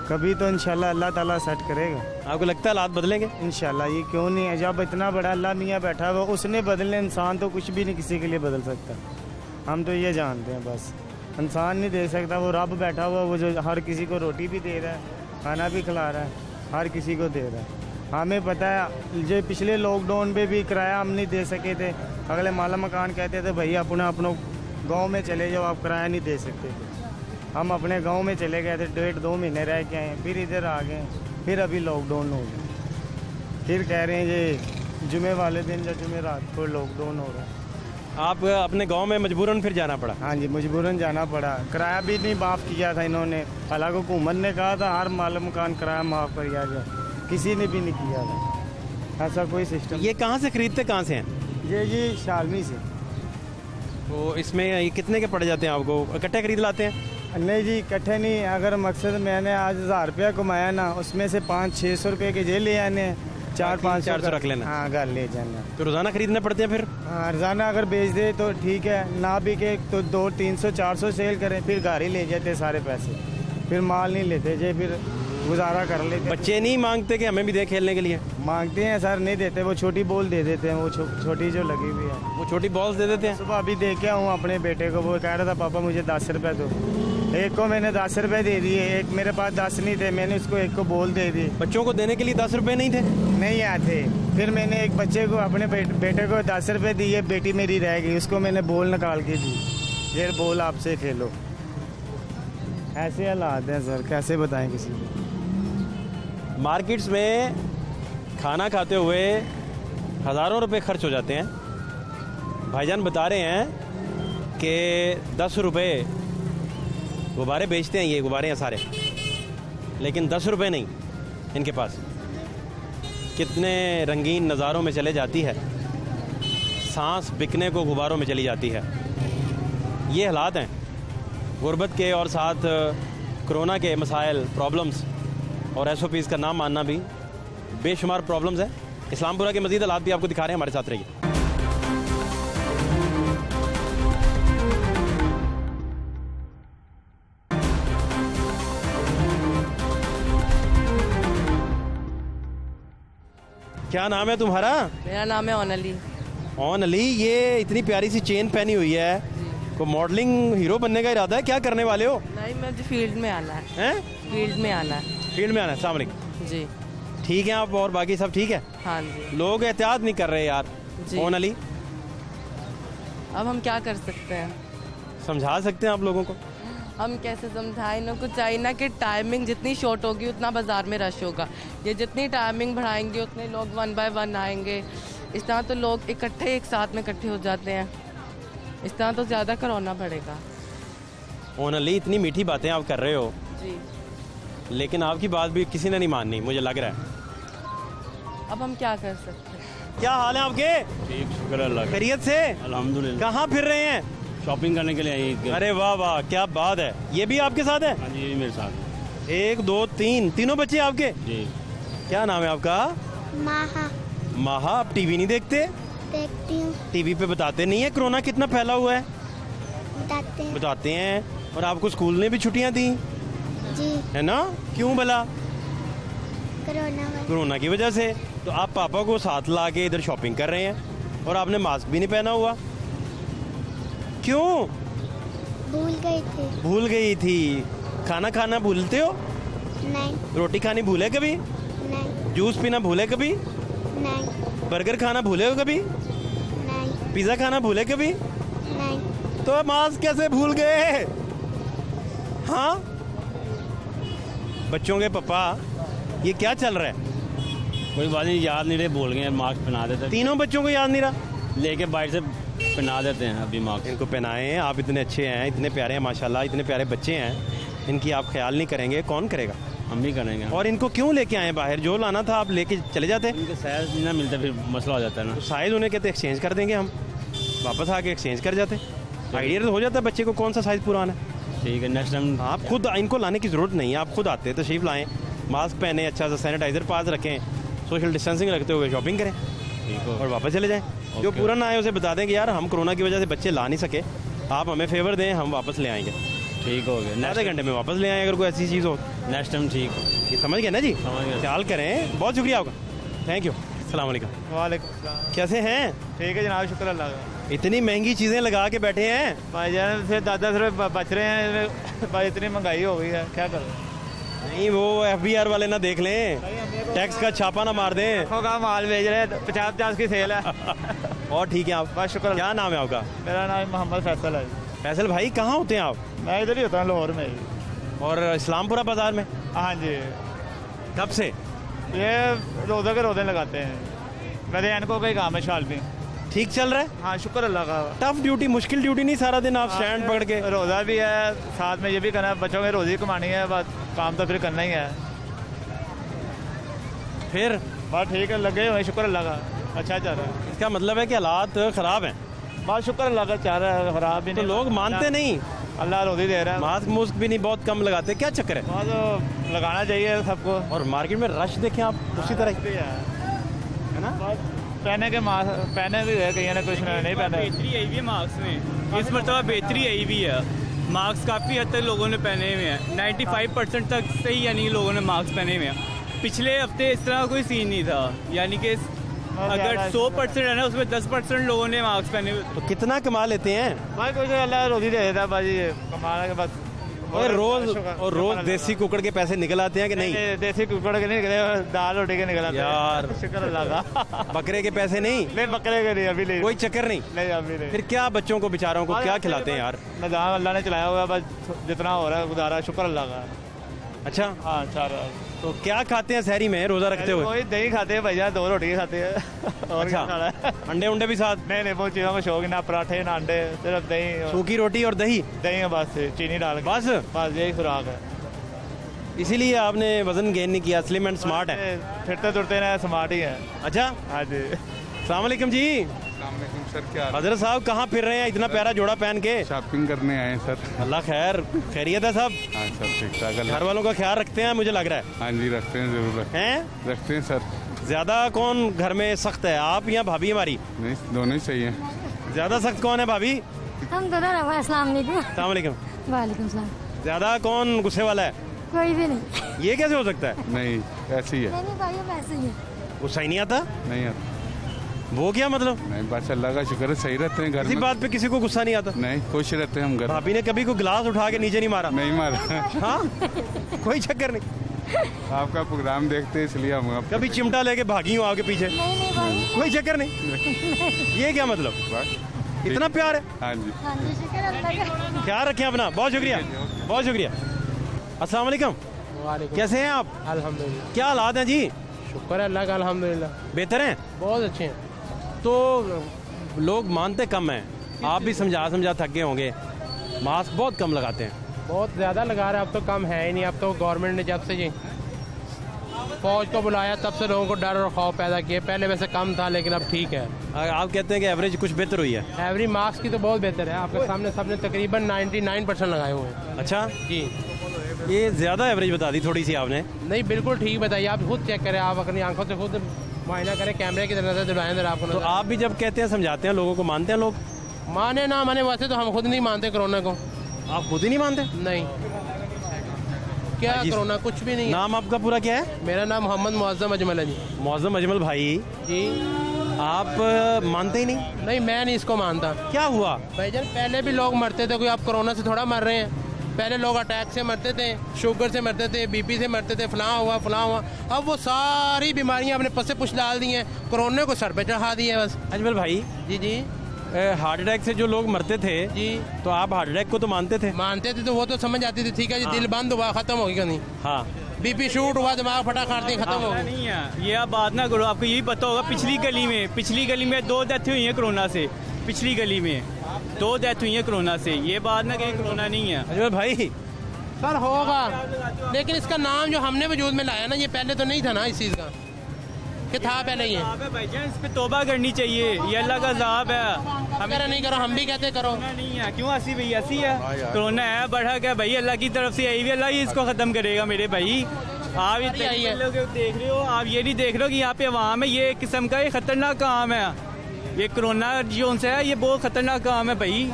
कभी तो इंशाल्लाह अल्लाह ताला सेट करेगा। आपको लगता है हालात बदलेंगे? इंशाल्लाह, ये क्यों नहीं है, जब इतना बड़ा अल्लाह मियाँ बैठा हुआ उसने बदलने, इंसान तो कुछ भी नहीं किसी के लिए बदल सकता। हम तो ये जानते हैं, बस इंसान नहीं दे सकता, वो रब बैठा हुआ, वो जो हर किसी को रोटी भी दे रहा है, खाना भी खिला रहा है, हर किसी को दे रहा है। हमें पता है जो पिछले लॉकडाउन पे भी किराया हम नहीं दे सके थे, अगले माला मकान कहते थे भैया अपना गांव में चले जाओ, आप किराया नहीं दे सकते थे। हम अपने गांव में चले गए थे, 1.5-2 महीने रह के आए, फिर इधर आ गए, फिर अभी लॉकडाउन हो गया, फिर कह रहे हैं ये जुमे वाले दिन या जुमे रात को लॉकडाउन हो रहा है। आप अपने गांव में मजबूरन फिर जाना पड़ा? हाँ जी, मजबूरन जाना पड़ा, किराया भी नहीं माफ़ किया था इन्होंने, हालांकि हुकूमत ने कहा था हर माल मकान किराया माफ़ कर दिया जाए, किसी ने भी नहीं किया था, ऐसा कोई सिस्टम। ये कहाँ से खरीदते, कहाँ से हैं? ये जी शालमी से। तो इसमें ये कितने के पड़ जाते हैं आपको, इकट्ठे खरीद लाते हैं? नहीं जी, इकट्ठे नहीं, अगर मकसद मैंने आज 1000 रुपया कमाया ना, उसमें से 500-600 रुपये के जे ले आने, 400-500 रख लेना। हाँ, घर ले जाना। तो रोज़ाना खरीदने पड़ते हैं फिर? हाँ, रोज़ाना अगर बेच दे तो ठीक है, ना बिके तो 200-300-400 सेल करें, फिर घर ही ले जाते सारे पैसे, फिर माल नहीं लेते जे, फिर गुजारा कर लेते। बच्चे नहीं मांगते कि हमें भी दे खेलने के लिए? मांगते हैं सर, नहीं देते, वो छोटी बॉल दे देते हैं, वो छोटी जो लगी हुई है, वो छोटी बॉल्स दे देते हैं। सुबह अभी दे के आऊँ अपने बेटे को, वो कह रहा था पापा मुझे 10 रुपये दो, एक को मैंने 10 रुपये दे दिए, एक मेरे पास 10 नहीं थे, मैंने उसको एक को बॉल दे दी। बच्चों को देने के लिए 10 रुपये नहीं थे? नहीं आते, फिर मैंने एक बच्चे को, अपने बेटे को 10 रुपये दिए, बेटी मेरी रह गई, उसको मैंने बॉल निकाल के दी, ये बॉल आपसे खेलो। ऐसे हालात हैं सर, कैसे बताएं किसी को। मार्केट्स में खाना खाते हुए हज़ारों रुपए खर्च हो जाते हैं। भाईजान बता रहे हैं कि 10 रुपये गुब्बारे बेचते हैं, ये गुब्बारे हैं सारे, लेकिन 10 रुपये नहीं इनके पास। कितने रंगीन नज़ारों में चले जाती है, सांस बिकने को गुब्बारों में चली जाती है। ये हालात हैं गुर्बत के, और साथ कोरोना के मसाइल, प्रॉब्लम्स और SOPs का नाम मानना भी बेशुमार प्रॉब्लम्स हैं। इस्लामपुरा के मज़ीद हालात भी आपको दिखा रहे हैं, हमारे साथ रहिए। क्या नाम है तुम्हारा? मेरा नाम है ऑन अली। ऑन अली, ये इतनी प्यारी सी चेन पहनी हुई है, को मॉडलिंग हीरो बनने का इरादा है, क्या करने वाले हो? नहीं, मुझे फील्ड में आना है। हैं? फील्ड में आना है। फील्ड में आना है। अस्सलाम वालेकुम जी। ठीक है आप, और बाकी सब ठीक है? हाँ जी। लोग एहतियात नहीं कर रहे यार। ऑन अली, अब हम क्या कर सकते हैं? समझा सकते हैं आप लोगों को? हम कैसे समझाएं? इन्हों को चाहिए ना कि टाइमिंग जितनी शॉर्ट होगी उतना बाज़ार में रश होगा। ये जितनी टाइमिंग बढ़ाएंगे उतने लोग 1 बाय 1 आएंगे। इस तरह तो लोग इकट्ठे एक साथ में इकट्ठे हो जाते हैं, इस तरह तो ज़्यादा करवाना पड़ेगा। ऑन अली, इतनी मीठी बातें आप कर रहे हो जी, लेकिन आपकी बात भी किसी ने नहीं माननी, मुझे लग रहा है। अब हम क्या कर सकते हैं? क्या हाल है आपके? ठीक, शुक्र अल्लाह। खैरियत से? अल्हम्दुलिल्लाह। कहाँ फिर रहे हैं? शॉपिंग करने के लिए आई। अरे वाह वाह, क्या बात है। ये भी आपके साथ है? हाँ जी, ये भी मेरे साथ है। 1 2 3 तीनों बच्चे आपके? जी। क्या नाम है आपका? माहा। माहा, आप टीवी नहीं देखते? देखती हूँ। टीवी पे बताते नहीं है कोरोना कितना फैला हुआ है? बताते हैं। बताते हैं। और आपको स्कूल ने भी छुट्टियां दी जी। है ना? क्यों भला? कोरोना की वजह से। तो आप पापा को साथ ला के इधर शॉपिंग कर रहे हैं और आपने मास्क भी नहीं पहना हुआ, क्यों? भूल गई थी। खाना खाना भूलते हो? नहीं। रोटी खानी भूले कभी? नहीं। जूस पीना भूले कभी? नहीं। बर्गर खाना भूले हो कभी? नहीं। पिज़्ज़ा खाना भूले कभी? नहीं। तो मास्क कैसे भूल गए? हाँ बच्चों के पापा, ये क्या चल रहा है? कोई बात नहीं, याद नहीं रहे, बोल गए, मास्क पहना देते। तीनों बच्चों को याद नहीं रहा? लेके बाइक से पहना देते हैं अभी मास्क। इनको पहनाएं, आप इतने अच्छे हैं, इतने प्यारे हैं माशाल्लाह, इतने प्यारे बच्चे हैं, इनकी आप ख्याल नहीं करेंगे, कौन करेगा? हम भी करेंगे। और इनको क्यों लेके आए बाहर? जो लाना था आप लेके चले जाते। इनके साइज नहीं ना मिलता, फिर मसला हो जाता है ना। तो साइज़ उन्हें कहते एक्सचेंज कर देंगे, हम वापस आके एक्सचेंज कर जाते। आइडिया तो हो जाता है बच्चे को कौन सा साइज़ पुराना है। ठीक है, नेक्स्ट टाइम आप खुद, इनको लाने की ज़रूरत नहीं है, आप खुद आते तशरीफ़ लाएँ, मास्क पहने, अच्छा सा सैनिटाइज़र पास रखें, सोशल डिस्टेंसिंग रखते हुए शॉपिंग करें ठीक हो। और वापस चले जाएं। जो पुराना आए उसे बता दें कि यार हम कोरोना की वजह से बच्चे ला नहीं सके, आप हमें फेवर दें, हम वापस ले आएंगे। ठीक हो गया, आधे घंटे में वापस ले आएँ अगर कोई ऐसी चीज़ हो। नेक्स्ट टाइम ठीक हो। ये समझ गए ना जी? समझ गया। ख्याल करें, बहुत शुक्रिया आपका, थैंक यू। अस्सलाम वालेकुम। वालेकुम। कैसे हैं? ठीक है जनाब, शुक्र अल्लाह का। इतनी महंगी चीज़ें लगा के बैठे हैं। भाईजान फिर 10-10 रुपये बच रहे हैं भाई, इतनी महंगाई हो गई है, क्या करें? नहीं, वो FBR वाले ना देख लें, टैक्स का छापा ना मार दें। होगा माल भेज रहे हैं, 50-50 की सेल है। और ठीक है आप? बस शुक्र। क्या नाम है आपका? मेरा नाम मोहम्मद फैसल है। फैसल भाई, कहाँ होते हैं आप? मैं इधर ही होता हूँ, लाहौर में ही। और इस्लामपुरा बाज़ार में? हाँ जी। कब से? ये रोज़े के रोज़े लगाते हैं, मेरे इनको कई काम है शाल में। ठीक चल रहा है? हाँ शुक्र अल्लाह का। टफ ड्यूटी, मुश्किल ड्यूटी नहीं, सारा दिन आप स्टैंड पकड़ के? रोज़ा भी है, साथ में ये भी करना है, बच्चों की रोज़ी कमानी है, बस काम तो फिर करना ही है। फिर बस ठीक है, लगे हुए, शुक्र अल्लाह का, अच्छा चल रहा है। इसका मतलब है कि हालात ख़राब हैं। बस शुक्र अल्लाह का चल रहा है, ख़राब भी तो नहीं। लोग मानते नहीं, अल्लाह रोज़ी दे रहा है। मास्क मुस्क भी नहीं, बहुत कम लगाते, क्या चक्कर है? तो लगाना चाहिए सबको। और मार्केट में रश देखें आप, उसी तरह भी है ना। पहने के मास्क पहने भी है, कहीं ना कुछ नहीं पहने। बेहतरी आई हुई है मार्क्स में, इस मरतबा बेहतरी आई हुई है। मार्क्स काफ़ी हद तक लोगों ने पहने हुए हैं, 95% तक सही, यानी कि लोगों ने मार्क्स पहने हुए हैं। पिछले हफ्ते इस तरह कोई सीन नहीं था, यानी कि अगर 100% है ना, उसमें 10% लोगों ने मार्क्स पहने हुए। तो कितना कमा लेते हैं भाई? कुछ अल्लाह रोज़ी दे देता है बाजी, कमाना के बस। और रोज देसी कुकड़ के पैसे निकल आते हैं कि नहीं? देसी कुकड़ के नहीं निकले, दाल रोटी के निकल आते हैं। यार शुक्र अल्लाह का। बकरे के पैसे नहीं? नहीं, बकरे के नहीं, अभी नहीं, कोई चक्कर नहीं। नहीं अभी नहीं। फिर क्या बच्चों को, बेचारों को क्या खिलाते हैं यार? निज़ाम अल्लाह ने चलाया हुआ है, बस जितना हो रहा है गुजारा, शुक्र अल्लाह का। अच्छा हाँ अच्छा रहा। तो क्या खाते हैं शहरी में रोजा रखते हुए? कोई दही खाते हैं भैया, 2 रोटी खाते हैं। और अच्छा, क्या खाना है? अंडे उंडे भी साथ? नहीं, वो चीज़ों का शौक, ना पराठे ना अंडे, सिर्फ दही। सूखी रोटी और दही? दही है बस, चीनी डाल के। बस यही खुराक है। इसीलिए आपने वजन गेन नहीं किया, स्लिम एंड स्मार्ट है। फिरते तुरते ना स्मार्ट ही है। अच्छा, हाँ जी। अस्सलाम वालेकुम जी। सर, क्या हजरत साहब कहाँ फिर रहे हैं इतना प्यारा जोड़ा पहन के? शॉपिंग करने आए हैं सर। अल्लाह खैर, खैरियत है सब? हाँ सर, ठीक ठाक। घर वालों का ख्याल रखते हैं मुझे लग रहा है। हाँ जी, रखते हैं, जरूर रखते हैं सर। ज्यादा कौन घर में सख्त है, आप या भाभी हमारी? नहीं, दोनों ही सही है। ज्यादा सख्त कौन है, भाभी? हम दोनों रहो। अस्सलाम वालेकुम। वालेकुम सलाम। ज्यादा कौन गुस्से वाला है? कोई भी नहीं। ये कैसे हो सकता है? नहीं, ऐसे ही है। नहीं भाई, हम ऐसे ही है। गुस्सा ही नहीं आता? नहीं आता। वो क्या मतलब? नहीं, बस अल्लाह का शुक्र है, सही रहते हैं घर किसी में। बात पे किसी को गुस्सा नहीं आता? नहीं, खुश रहते हैं हम घर। भाभी ने कभी कोई गिलास उठा के नीचे नहीं मारा? नहीं मारा। हाँ, कोई चक्कर नहीं। आपका प्रोग्राम देखते हैं इसलिए हम आपको। कभी चिमटा लेके भागी हूँ आपके पीछे? नहीं भाई, कोई चक्कर नहीं। ये क्या मतलब? इतना प्यार है? हाँ जी। हाँ जी, शुक्र अल्लाह का। ख्याल रखें अपना, बहुत शुक्रिया, बहुत शुक्रिया। अस्सलाम वालेकुम। कैसे हैं आप? अल्हम्दुलिल्लाह। क्या हालात हैं जी? शुक्र अल्लाह का, अल्हम्दुलिल्लाह। बेहतर हैं? बहुत अच्छे हैं। तो लोग मानते कम हैं, आप भी समझा थक गए होंगे, मास्क बहुत कम लगाते हैं। बहुत ज़्यादा लगा रहे हैं, अब तो कम है ही नहीं। अब तो गवर्नमेंट ने जब से ये फौज को बुलाया तब से लोगों को डर और खौफ पैदा किए। पहले वैसे कम था, लेकिन अब ठीक है। आप कहते हैं कि एवरेज कुछ बेहतर हुई है? एवरेज मास्क की तो बहुत बेहतर है, आपके सामने सबने तकरीबन 99% लगाए हुए हैं। अच्छा जी, ये ज़्यादा एवरेज बता दी थोड़ी सी आपने। नहीं बिल्कुल ठीक बताइए, आप खुद चेक करें, आप अपनी आंखों से खुद मुआयना करें, कैमरे की नजर दिलाएं जरा आपको। तो आप भी जब कहते हैं, समझाते हैं लोगों को, मानते हैं लोग? माने ना माने, वैसे तो हम खुद नहीं मानते कोरोना को। आप खुद ही नहीं मानते? नहीं, क्या कोरोना कुछ भी नहीं। नाम आपका पूरा क्या है? मेरा नाम मोहम्मद मुअज्जम अजमल है जी। मुअज्जम अजमल भाई जी। आप मानते ही नहीं? नहीं, मैं नहीं इसको मानता। क्या हुआ भाईजान? पहले भी लोग मरते थे, कोई आप कोरोना से थोड़ा मर रहे हैं। पहले लोग अटैक से मरते थे, शुगर से मरते थे, बीपी से मरते थे, फलां हुआ। अब वो सारी बीमारियां अपने पसे पुछ डाल दी हैं, कोरोना को सर पे चढ़ा दी है बस। अजमल भाई जी, हार्ट अटैक से जो लोग मरते थे जी, तो आप हार्ट अटैक को तो मानते थे? मानते थे, तो वो तो समझ आती थी, ठीक है जी, दिल बंद हुआ, खत्म हो गया। नहीं, हाँ, बीपी शूट हुआ, दिमाग फटा, खाते खत्म हो गया। नहीं है ये, आप बात ना करो। आपको यही पता होगा, पिछली गली में 2 डेथ हुई हैं कोरोना से। पिछली गली में 2 डेथ हुई है कोरोना से। ये बात ना कहीं कोरोना नहीं है। अजमल भाई सर होगा, लेकिन इसका नाम जो हमने वजूद में लाया ना, ये पहले तो नहीं था ना इस चीज़ का, कि था पहले ये। भाईजान इस पे तौबा करनी चाहिए, ये अल्लाह का अज़ाब है। हम नहीं करो, हम भी कहते करो नहीं है। क्यों ऐसी भाई ऐसी है, कोरोना है बढ़ा क्या भाई, अल्लाह की तरफ से आई हुई, अल्लाह ही इसको ख़त्म करेगा मेरे भाई। आप ये देख रहे हो, आप ये नहीं देख रहे हो कि यहाँ पे अवाम है, ये एक किस्म का ये खतरनाक काम है। ये कोरोना जो है ये बहुत खतरनाक काम है भाई।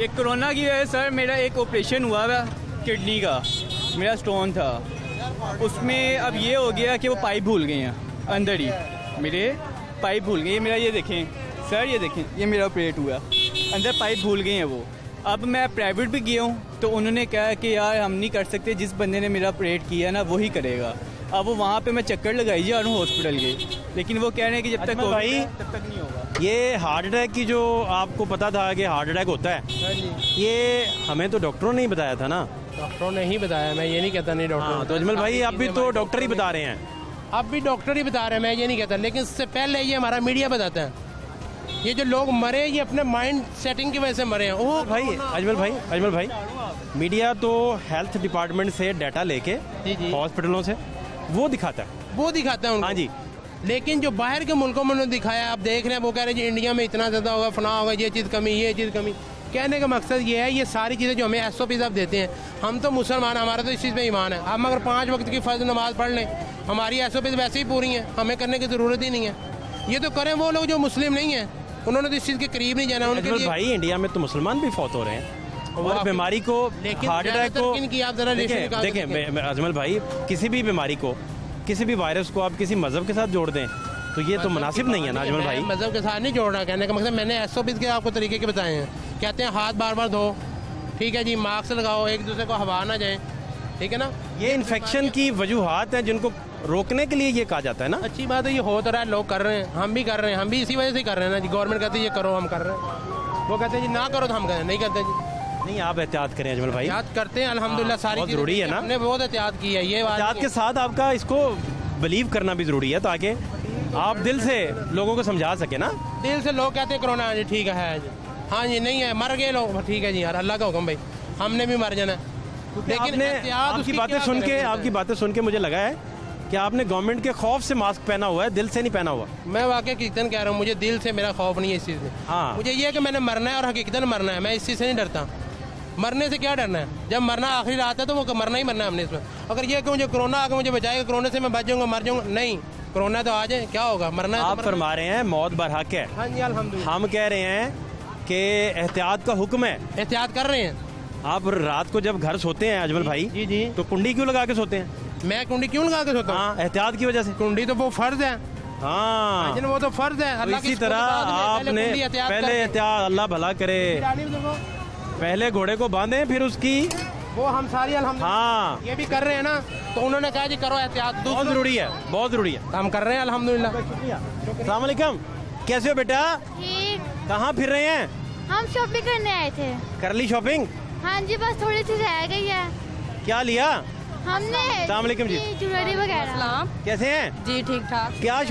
ये कोरोना की वजह सर मेरा एक ऑपरेशन हुआ है किडनी का, मेरा स्टोन था, उसमें अब ये हो गया कि वो पाइप भूल गए हैं अंदर ही, मेरे पाइप भूल गए। मेरा ये देखें सर, ये देखें, ये मेरा ऑपरेट हुआ, अंदर पाइप भूल गए हैं वो। अब मैं प्राइवेट भी गया हूँ तो उन्होंने कहा कि यार हम नहीं कर सकते, जिस बंदे ने मेरा ऑपरेट किया ना वही करेगा। अब वो वहाँ पे मैं चक्कर लगाई जा रहा हूँ हॉस्पिटल के, लेकिन वो कह रहे हैं कि जब तक भाई तब तक नहीं होगा। ये हार्ट अटैक की जो आपको पता था कि हार्ट अटैक होता है, ये हमें तो डॉक्टरों ने ही बताया था ना। डॉक्टरों ने ही बताया, मैं ये नहीं कहता नहीं डॉक्टर। तो अजमल भाई आप भी तो डॉक्टर ही बता रहे हैं। अब भी डॉक्टर ही बता रहे हैं, मैं ये नहीं कहता, लेकिन इससे पहले ये हमारा मीडिया बताता है। ये जो लोग मरे ये अपने माइंड सेटिंग की वजह से मरे हैं। ओ भाई अजमल भाई मीडिया तो हेल्थ डिपार्टमेंट से डाटा लेके हॉस्पिटलों से वो दिखाता है उनको। हाँ जी, लेकिन जो बाहर के मुल्कों में उन्होंने दिखाया, आप देख रहे हैं, वो कह रहे हैं जी इंडिया में इतना ज़्यादा होगा, फना होगा, ये चीज़ कमी, ये चीज़ कमी। कहने का मकसद ये है, ये सारी चीज़ें जो हमें SOPs आप देते हैं, हम तो मुसलमान, हमारा तो इस चीज़ में ईमान है। हम अगर 5 वक्त की फ़र्ज नमाज़ पढ़ लें, हमारी SOPs वैसे ही पूरी हैं, हमें करने की ज़रूरत ही नहीं है। ये तो करें वो लोग जो मुस्लिम नहीं हैं, उन्होंने तो इस चीज़ के करीब नहीं जाना। उनके लिए भाई इंडिया में तो मुसलमान भी फौत हो रहे हैं और बीमारी को, हार्ट अटैक को। देखें अजमल भाई, किसी भी बीमारी को, किसी भी वायरस को आप किसी मजहब के साथ जोड़ दें तो ये तो मुनासिब नहीं है ना अजमल भाई। मजहब के साथ नहीं जोड़ना, कहने का मतलब मैंने SOPs के आपको तरीके के बताए हैं। कहते हैं हाथ बार बार धो, ठीक है जी, मास्क लगाओ, एक दूसरे को हवा ना जाए, ठीक है ना। ये इन्फेक्शन की वजूहात हैं जिनको रोकने के लिए ये कहा जाता है ना। अच्छी बात है, ये हो तो रहा है, लोग कर रहे हैं, हम भी कर रहे हैं, हम भी इसी वजह से कर रहे हैं ना जी। गवर्नमेंट कहती है ये करो, हम कर रहे हैं। वो कहते हैं जी ना करो तो हम करें, नहीं करते जी। नहीं, आप एहतियात करें अजमल भाई। एहतियात करते हैं अल्हम्दुलिल्लाह, सारी जरूरी है ना, हमने बहुत एहतियात की है। ये एहतियात के साथ आपका इसको बिलीव करना भी जरूरी है ताकि आप दिल से लोगों को समझा सके ना। दिल से लोग कहते हैं कोरोना जी ठीक है जी, हाँ जी नहीं है, मर गए लोग, ठीक है जी यार, अल्लाह का हुक्म भाई, हमने भी मर जाना। लेकिन आपकी बातें सुन के मुझे लगा है कि आपने गवर्नमेंट के खौफ से मास्क पहना हुआ है, दिल से नहीं पहना हुआ। मैं वाकई हकीकतन कह रहा हूँ, मुझे दिल से मेरा खौफ नहीं है इस चीज़ में। हाँ, मुझे ये है कि मैंने मरना है और हकीकतन मरना है, मैं इस चीज़ से नहीं डरता। मरने से क्या डरना है, जब मरना आखिरी रात है तो वो मरना ही मरना है हमने इसमें। अगर ये कि मुझे कोरोना आके मुझे बचाएगा, कोरोना से मैं बच जाऊँगा, मर जाऊँगा, नहीं, कोरोना तो आ जाए, क्या होगा, मरना है। आप फरमा रहे हैं मौत बरहक है। हाँ जी अल्हम्दुलिल्लाह। हम कह रहे हैं कि एहतियात का हुक्म है, एहतियात कर रहे हैं। आप रात को जब घर सोते हैं अजमल भाई जी तो कुंडी क्यों लगा के सोते हैं? मैं कुंडी क्यों लगा के सोता हूँ? एहतियात की वजह से। कुंडी तो वो फर्ज है। हाँ, वो तो फर्ज है। तो इसी तरह आपने पहले एहतियात, अल्लाह भला करे, पहले घोड़े को बांधे फिर उसकी, वो हम सारी अल्हम्दुलिल्लाह हाँ ये भी कर रहे हैं ना, तो उन्होंने कहा जी करो एहतियात, बहुत जरूरी है, बहुत जरूरी है, हम कर रहे हैं अल्हम्दुलिल्लाह। अस्सलाम वालेकुम, कैसे हो बेटा? ठीक। कहाँ फिर रहे हैं? हम शॉपिंग करने आए थे। कर ली शॉपिंग? हाँ जी, बस थोड़ी सी रह गई है। क्या लिया हमने? अस्सलाम वालेकुम जी, ज्वेलरी वगैरह। कैसे हैं जी ठीक ठाक। क्या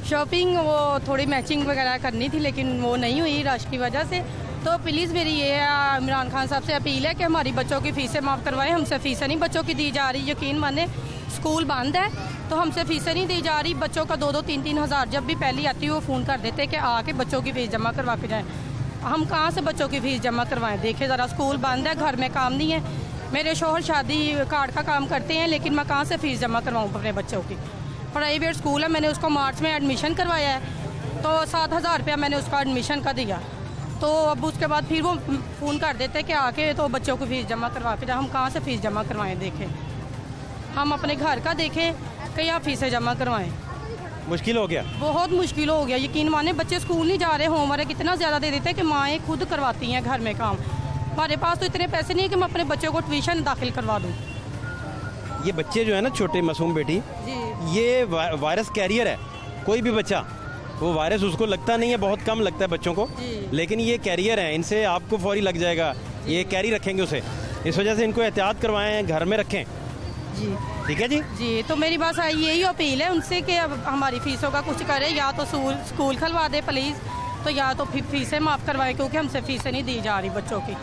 शॉपिंग वो थोड़ी मैचिंग वगैरह करनी थी लेकिन वो नहीं हुई रश की वजह से। तो प्लीज़ मेरी ये इमरान खान साहब से अपील है कि हमारी बच्चों की फ़ीसें माफ़ करवाएं। हमसे फ़ीसें नहीं बच्चों की दी जा रही, यकीन माने स्कूल बंद है तो हमसे फ़ीसें नहीं दी जा रही। बच्चों का 2-2, 3-3 हज़ार जब भी पहली आती है वो फ़ोन कर देते कि आके बच्चों की फ़ीस जमा करवा के जाएँ। हम कहाँ से बच्चों की फ़ीस जमा करवाएं? देखें ज़रा, स्कूल बंद है, घर में काम नहीं है। मेरे शोहर शादी कार्ड का काम करते हैं लेकिन मैं कहाँ से फ़ीस जमा करवाऊँ अपने बच्चों की? प्राइवेट स्कूल है, मैंने उसको मार्च में एडमिशन करवाया है तो 7,000 रुपया मैंने उसका एडमिशन का दिया। तो अब उसके बाद फिर वो फ़ोन कर देते कि आके तो बच्चों की फ़ीस जमा करवा के जाए। हम कहाँ से फ़ीस जमा करवाएं? देखें, हम अपने घर का देखें कि यहाँ फ़ीसें जमा करवाएं। मुश्किल हो गया, बहुत मुश्किल हो गया। यकीन माने बच्चे स्कूल नहीं जा रहे, होमवर्क इतना ज़्यादा दे देते हैं कि माएँ खुद करवाती हैं घर में काम। हमारे पास तो इतने पैसे नहीं है कि मैं अपने बच्चों को ट्यूशन दाखिल करवा दूँ। ये बच्चे जो है ना छोटे मासूम बेटी, ये वायरस कैरियर है। कोई भी बच्चा, वो वायरस उसको लगता नहीं है, बहुत कम लगता है बच्चों को, लेकिन ये कैरियर है, इनसे आपको फौरी लग जाएगा, ये कैरी रखेंगे उसे। इस वजह से इनको एहतियात करवाएं, घर में रखें। जी ठीक है जी। जी तो मेरी बस यही अपील है उनसे कि अब हमारी फीसों का कुछ करे, या तो स्कूल खुलवा दे प्लीज़, तो या तो फीसें माफ़ करवाए, क्योंकि हमसे फीसें नहीं दी जा रही बच्चों की।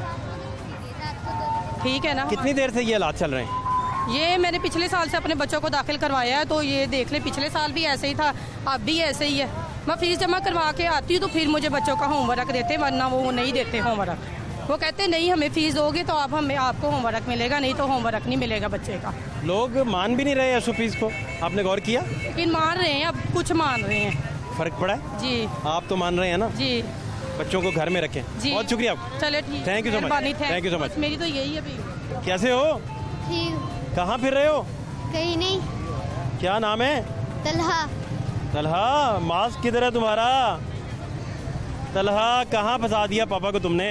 ठीक है ना। कितनी देर से ये हालात चल रहे हैं? ये मैंने पिछले साल से अपने बच्चों को दाखिल करवाया है, तो ये देख ले पिछले साल भी ऐसे ही था, अब भी ऐसे ही है। मैं फीस जमा करवा के आती हूँ तो फिर मुझे बच्चों का होमवर्क देते, वरना वो नहीं देते होमवर्क। वो कहते नहीं हमें फीस दोगे तो अब हमें आपको होमवर्क मिलेगा, नहीं तो होमवर्क नहीं मिलेगा बच्चे का। लोग मान भी नहीं रहे एसओ फीस को, आपने गौर किया? लेकिन मान रहे हैं, अब कुछ मान रहे हैं। फर्क पड़ा है? जी आप तो मान रहे हैं ना जी। बच्चों को घर में रखें। जी बहुत शुक्रिया आपका। चले ठीक, thank you so much. Thank you so much. मेरी तो यही है भी। कैसे हो? ठीक। कहाँ फिर रहे हो? कहीं नहीं। क्या नाम है? तलहा। तलहा, मास्क किधर है तुम्हारा? तलहा, कहाँ फंसा दिया पापा को तुमने?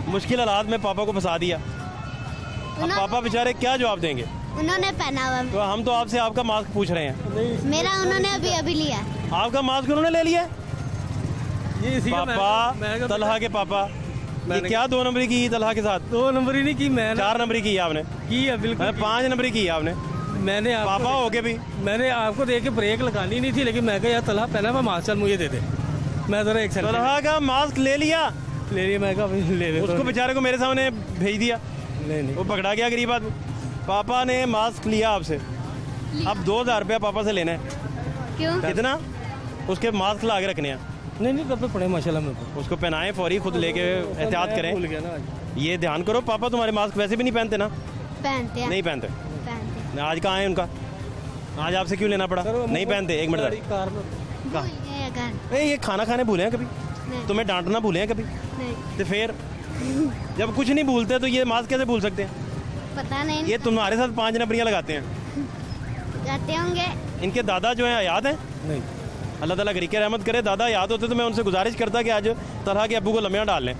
मुश्किल हालात में पापा को फंसा दिया। अब पापा बेचारे क्या जवाब देंगे? उन्होंने पहना हुआ। तो हम तो आपसे आपका मास्क पूछ रहे हैं। मेरा उन्होंने अभी लिया। आपका मास्क उन्होंने ले लिया? पापा, तलहा के पापा, ये क्या 2 नंबरी की तलहा के साथ? 2 नंबरी नहीं की, मैंने 4 नंबरी की आपने की है। बिल्कुल 5 नंबरी की आपने। मैंने पापा हो के भी मैंने आपको देख के ब्रेक लगानी नहीं थी, लेकिन मैं कहा यार तलहा पहना हुआ मास्क, चल मुझे दे दे। मैं जरा एक तलहा का मास्क ले लिया। मैं कहा ले ले। उसको बेचारे को मेरे सामने भेज दिया। नहीं वो पकड़ा गया गरीब आदमी। पापा ने मास्क लिया आपसे, अब 2000 रुपया पापा से लेना है। क्यों? कितना? उसके मास्क ला के रखने हैं। नहीं कपड़े पड़े माशाल्लाह मेरे को। उसको पहनाएं फौरी, खुद लेके एहतियात करें। भूल गया ना। ये ध्यान करो, पापा तुम्हारे मास्क वैसे भी नहीं पहनते ना? पहनते हैं। नहीं पहनते। आज कहाँ है उनका? आज आपसे क्यों लेना पड़ा? नहीं पहनते। 1 मिनट ये खाना खाने भूले हैं कभी? तुम्हें डांटना भूले हैं कभी? तो फिर जब कुछ नहीं भूलते तो ये मास्क कैसे भूल सकते हैं? पता नहीं। ये तुम्हारे साथ 5 नंबरियाँ लगाते हैं। जाते होंगे। इनके दादा जो है याद है? नहीं। अल्लाह ताला गरीके रहमत करे, दादा याद होते तो मैं उनसे गुजारिश करता कि आज तलहा के अब्बू को लम्बियाँ डाल लें,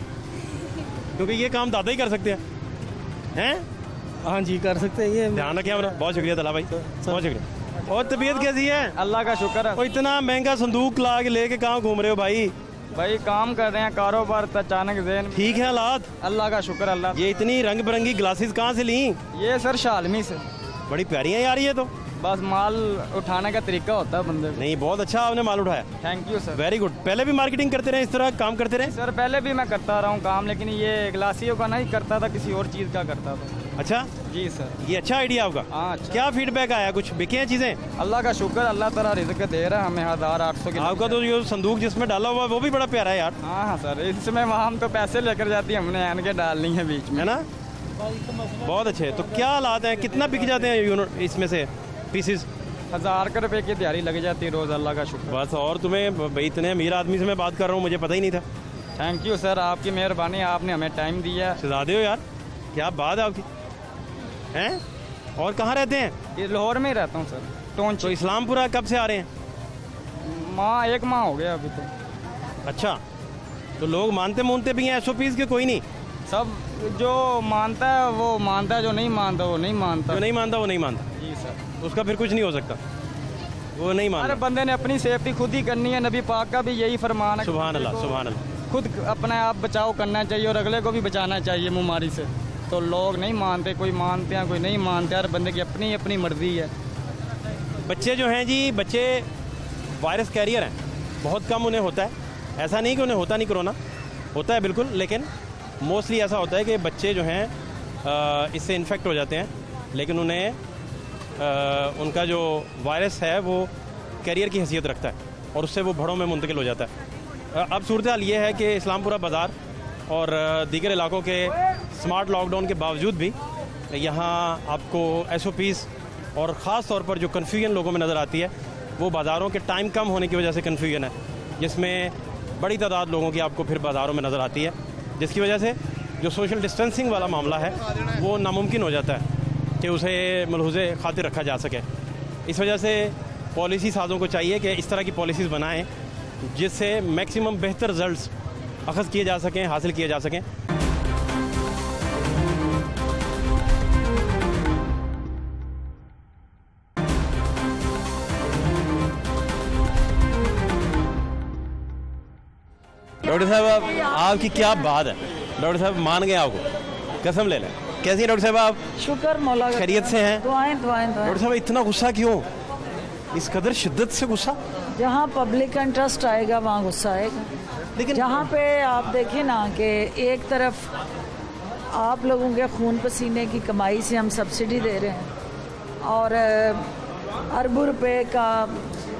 क्योंकि ये काम दादा ही कर सकते हैं। हाँ जी कर सकते हैं। ये ध्यान रखें हमारा। बहुत शुक्रिया तलहा भाई, बहुत शुक्रिया। और तबीयत कैसी है? अल्लाह का शुक्र है। इतना महंगा संदूक ला के लेके कहाँ घूम रहे हो भाई? भाई काम कर रहे हैं, कारोबार अचानक ज़हन। ठीक है हालात? अल्लाह का शुक्र। अल्लाह। ये इतनी रंग बिरंगी ग्लासेस कहाँ से ली? ये सर शालमी से। बड़ी प्यारी है यार ये तो। बस माल उठाने का तरीका होता है बंदे को। नहीं बहुत अच्छा आपने माल उठाया। Thank you sir. Very good. पहले भी मार्केटिंग करते रहे, इस तरह काम करते रहे? सर पहले भी मैं करता रहा हूँ काम, लेकिन ये ग्लासियों का नहीं करता था, किसी और चीज़ का करता था। अच्छा जी सर। ये अच्छा आइडिया आपका। हाँ अच्छा। क्या फीडबैक आया? कुछ बिके हैं चीज़ें? अल्लाह का शुक्र, अल्लाह ताला रिज़्क दे रहा है हमें 1800 की। आपका तो जो संदूक जिसमें डाला हुआ है वो भी बड़ा प्यारा है यार। हाँ हाँ सर, इसमें वहाँ हम तो पैसे लेकर जाती है, हमने आन के डालनी है बीच में, है ना? बहुत अच्छे। तो क्या हालात हैं, कितना बिक जाते हैं यूनिट इसमें से पीसेस? 1000 रुपये की दिहाड़ी लग जाती है रोज़। अल्लाह का शुक्र। बस। और तुम्हें भाई इतने अमीर आदमी से मैं बात कर रहा हूँ, मुझे पता ही नहीं था। थैंक यू सर, आपकी मेहरबानी, आपने हमें टाइम दिया। शहजादे हो यार, क्या बात है आपकी। हैं? और कहाँ रहते हैं? ये लाहौर में ही रहता हूँ सर, टोंच। तो इस्लामपुरा कब से आ रहे हैं? 1 माह हो गया अभी तो। अच्छा, तो लोग मानते भी हैं SOPs के? कोई नहीं, सब जो मानता है वो मानता है, जो नहीं मानता वो नहीं मानता। जो नहीं मानता वो नहीं मानता। जी सर। उसका फिर कुछ नहीं हो सकता, वो नहीं मानता। हर बंदे ने अपनी सेफ्टी खुद ही करनी है, नबी पाक का भी यही फरमान है। सुभान अल्लाह, सुभान अल्लाह। खुद अपने आप बचाव करना चाहिए और अगले को भी बचाना चाहिए बीमारी से। तो लोग नहीं मानते, कोई मानते हैं कोई नहीं मानते, हर बंदे की अपनी अपनी मर्जी है। बच्चे जो हैं जी, बच्चे वायरस कैरियर हैं, बहुत कम उन्हें होता है। ऐसा नहीं कि उन्हें होता नहीं कोरोना, होता है बिल्कुल, लेकिन मोस्टली ऐसा होता है कि बच्चे जो हैं इससे इन्फेक्ट हो जाते हैं, लेकिन उन्हें उनका जो वायरस है वो कैरियर की हैसियत रखता है और उससे वो बड़ों में मुंतकिल हो जाता है। अब सूरत हाल ये है कि इस्लामपुरा बाज़ार और दीगर इलाकों के स्मार्ट लॉकडाउन के बावजूद भी यहाँ आपको SOPs और ख़ास तौर पर जो कन्फ्यूजन लोगों में नज़र आती है वो बाज़ारों के टाइम कम होने की वजह से कन्फ्यूजन है, जिसमें बड़ी तादाद लोगों की आपको फिर बाज़ारों में नज़र आती है, जिसकी वजह से जो सोशल डिस्टेंसिंग वाला मामला है वो नामुमकिन हो जाता है कि उसे मलहूज़े खातिर रखा जा सके। इस वजह से पॉलिसी साज़ों को चाहिए कि इस तरह की पॉलिसीज़ बनाएं जिससे मैक्सिमम बेहतर रिजल्ट्स अखज़ किए जा सकें, हासिल किए जा सकें। डॉक्टर साहब आपकी क्या बात है? डॉक्टर साहब मान गए आपको, कसम ले लें। कैसी हैं डॉक्टर साहब आप? शुक्र मौला का। खैरियत से हैं? दुआएं दुआएं दुआएं। डॉक्टर साहब इतना गुस्सा क्यों, इस कदर शिद्दत से गुस्सा? जहाँ पब्लिक का इंटरेस्ट आएगा वहाँ गुस्सा आएगा। लेकिन जहाँ पे आप देखें ना कि एक तरफ आप लोगों के खून पसीने की कमाई से हम सब्सिडी दे रहे हैं और अरबों रुपए का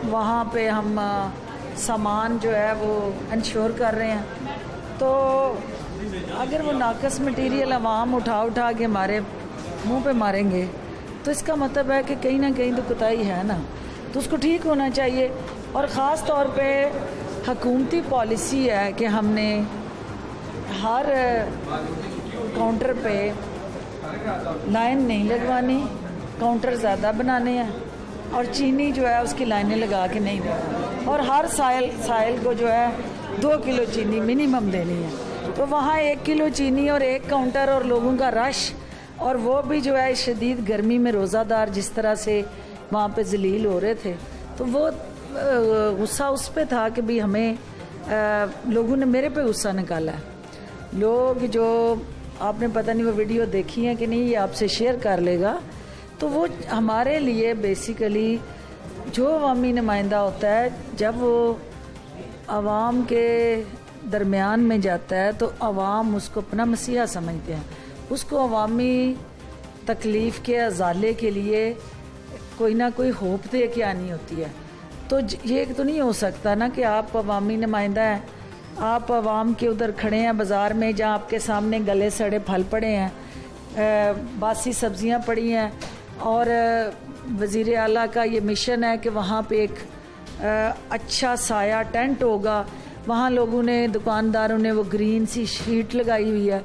वहाँ पे हम सामान जो है वो इंश्योर कर रहे हैं, तो अगर वो नाकस मटेरियल अवाम उठा के हमारे मुंह पे मारेंगे तो इसका मतलब है कि कहीं ना कहीं तो कोताही है ना, तो उसको ठीक होना चाहिए। और ख़ास तौर पे हुकूमती पॉलिसी है कि हमने हर काउंटर पे लाइन नहीं लगवानी, काउंटर ज़्यादा बनाने हैं और चीनी जो है उसकी लाइनें लगा के नहीं देनी, और हर साइल को जो है 2 किलो चीनी मिनिमम देनी है। तो वहाँ 1 किलो चीनी और एक काउंटर और लोगों का रश, और वो भी जो है शदीद गर्मी में रोज़ादार जिस तरह से वहाँ पे जलील हो रहे थे, तो वो गुस्सा उस पे था कि भी हमें लोगों ने मेरे पे गुस्सा निकाला है। लोग जो आपने पता नहीं वो वीडियो देखी है कि नहीं, ये आपसे शेयर कर लेगा, तो वो हमारे लिए बेसिकली जो अवामी नुमाइंदा होता है जब वो आवाम के दरमियान में जाता है तो आवाम उसको अपना मसीहा समझते हैं, उसको अवामी तकलीफ़ के अजाले के लिए कोई ना कोई होप दे के आनी होती है। तो ये तो नहीं हो सकता ना कि आप अवामी नुमाइंदा हैं, आप अवाम के उधर खड़े हैं बाज़ार में जहाँ आपके सामने गले सड़े फल पड़े हैं, बासी सब्जियाँ पड़ी हैं, और वज़ीर आला का ये मिशन है कि वहाँ पे एक अच्छा साया टेंट होगा, वहाँ लोगों ने दुकानदारों ने वो ग्रीन सी शीट लगाई हुई है,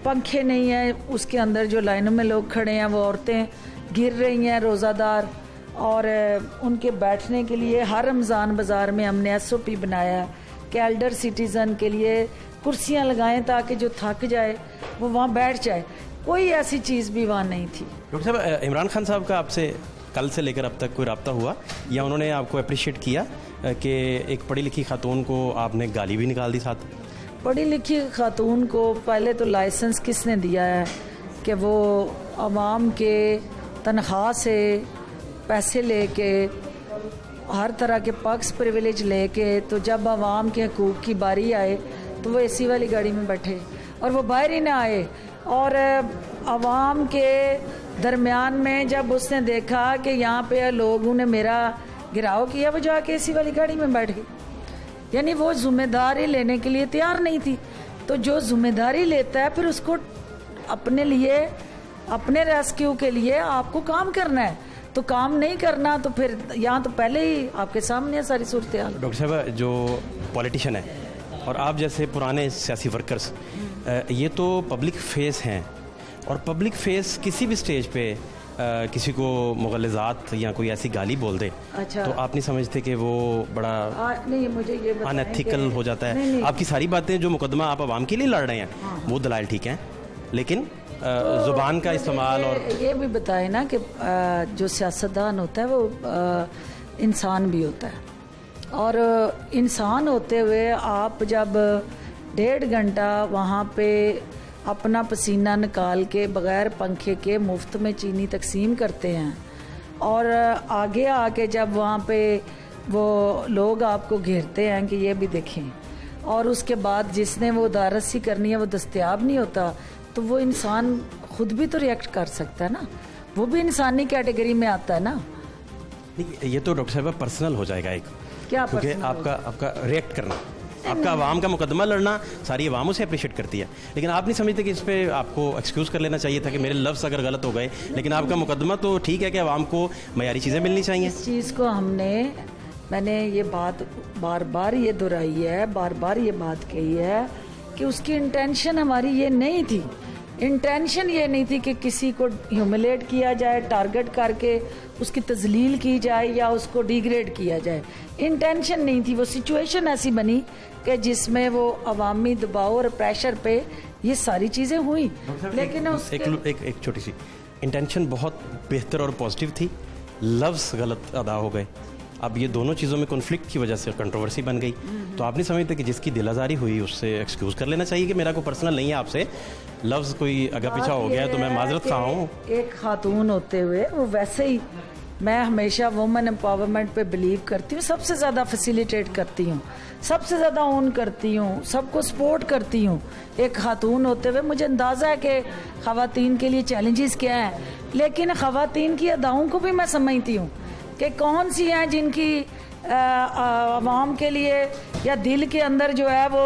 पंखे नहीं है, उसके अंदर जो लाइनों में लोग खड़े हैं वो औरतें गिर रही हैं रोज़ादार, और उनके बैठने के लिए हर रमज़ान बाज़ार में हमने SOP बनाया है कि एल्डर सिटीज़न के लिए कुर्सियाँ लगाएं ताकि जो थक जाए वो वहाँ बैठ जाए। कोई ऐसी चीज़ भी वहाँ नहीं थी। डॉक्टर साहब इमरान खान साहब का आपसे कल से लेकर अब तक कोई रब्ता हुआ या उन्होंने आपको अप्रिशिएट किया कि एक पढ़ी लिखी खातून को आपने गाली भी निकाल दी साथ? पढ़ी लिखी खातून को पहले तो लाइसेंस किसने दिया है कि वो आवाम के तनख्वाह से पैसे लेके हर तरह के पक्स प्रिविलेज लेके, तो जब आवाम के हकूक़ की बारी आए तो वो AC वाली गाड़ी में बैठे और वो बाहर ही ना आए, और आवाम के दरमियान में जब उसने देखा कि यहाँ पे लोगों ने मेरा गिराव किया, वो जाके AC वाली गाड़ी में बैठ गई। यानी वो जिम्मेदारी लेने के लिए तैयार नहीं थी। तो जो जिम्मेदारी लेता है फिर उसको अपने लिए, अपने रेस्क्यू के लिए आपको काम करना है, तो काम नहीं करना तो फिर यहाँ तो पहले ही आपके सामने है सारी सूरत हाल। डॉक्टर साहब जो पॉलिटिशियन है और आप जैसे पुराने सियासी वर्कर्स, ये तो पब्लिक फेस हैं, और पब्लिक फेस किसी भी स्टेज पे किसी को मुग़ल्लिज़ात या कोई ऐसी गाली बोल दे, अच्छा, तो आप नहीं समझते कि वो बड़ा नहीं, मुझे ये अनएथिकल हो जाता है? नहीं। आपकी सारी बातें जो मुकदमा आप आवाम के लिए लड़ रहे हैं, हाँ, वो दलाइल ठीक हैं, लेकिन ज़ुबान का इस्तेमाल और ये भी बताए ना कि जो सियासतदान होता है वो इंसान भी होता है, और इंसान होते हुए आप जब 1.5 घंटा वहाँ पे अपना पसीना निकाल के बग़ैर पंखे के मुफ्त में चीनी तकसीम करते हैं, और आगे आके जब वहाँ पे वो लोग आपको घेरते हैं कि ये भी देखें, और उसके बाद जिसने वो दारसी करनी है वो दस्तयाब नहीं होता, तो वो इंसान खुद भी तो रिएक्ट कर सकता है ना, वो भी इंसानी कैटेगरी में आता है ना। ये तो डॉक्टर साहब पर्सनल हो जाएगा एक, क्या क्योंकि आपका रिएक्ट करना, आपका आवाम का मुकदमा लड़ना सारी आवाम उसे अप्रिशिएट करती है, लेकिन आप नहीं समझते कि इस पर आपको एक्सक्यूज़ कर लेना चाहिए था कि मेरे लफ्ज़ अगर गलत हो गए, लेकिन आपका मुकदमा तो ठीक है कि आवाम को मयारी चीज़ें मिलनी चाहिए। इस चीज़ को मैंने ये बात बार बार ये दोहराई है, बार बार ये बात कही है कि उसकी इंटेंशन हमारी ये नहीं थी। इंटेंशन ये नहीं थी कि किसी को ह्यूमिलेट किया जाए, टारगेट करके उसकी तजलील की जाए या उसको डिग्रेड किया जाए, इंटेंशन नहीं थी। वो सिचुएशन ऐसी बनी कि जिसमें वो अवामी दबाव और प्रेशर पे ये सारी चीज़ें हुई। लेकिन एक छोटी सी इंटेंशन बहुत बेहतर और पॉजिटिव थी, लफ्ज़ गलत अदा हो गए, अब ये दोनों चीज़ों में कॉन्फ्लिक्ट की वजह से कंट्रोवर्सी बन गई। तो आप नहीं समझते कि जिसकी दिल आज़ारी हुई उससे एक्सक्यूज़ कर लेना चाहिए कि मेरा कोई पर्सनल नहीं है आपसे, लफ्ज़ कोई अगर पीछा हो गया तो मैं माजरत खा हूँ। एक खातून होते हुए वो वैसे ही, मैं हमेशा वुमेन एम्पावरमेंट पे बिलीव करती हूँ, सबसे ज़्यादा फैसिलिटेट करती हूँ, सबसे ज़्यादा ओन करती हूँ, सबको सपोर्ट करती हूँ। एक खातून होते हुए मुझे अंदाज़ा है कि ख़वातीन के लिए चैलेंजेस क्या हैं, लेकिन ख़वातीन की अदाओं को भी मैं समझती हूँ कि कौन सी हैं जिनकी आवाम के लिए या दिल के अंदर जो है वो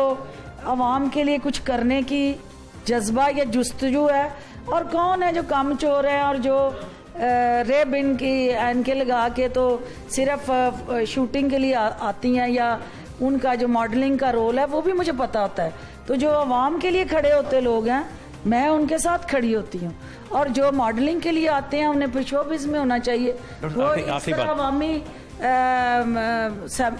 आवाम के लिए कुछ करने की जज्बा या जुस्तजू है, और कौन है जो कम चोर है और जो रेब इनकी एनके लगा के तो सिर्फ शूटिंग के लिए आती हैं, या उनका जो मॉडलिंग का रोल है वो भी मुझे पता होता है। तो जो आवाम के लिए खड़े होते लोग हैं मैं उनके साथ खड़ी होती हूँ, और जो मॉडलिंग के लिए आते हैं उन्हें शोबिज़ में होना चाहिए, वो इस तरह अवामी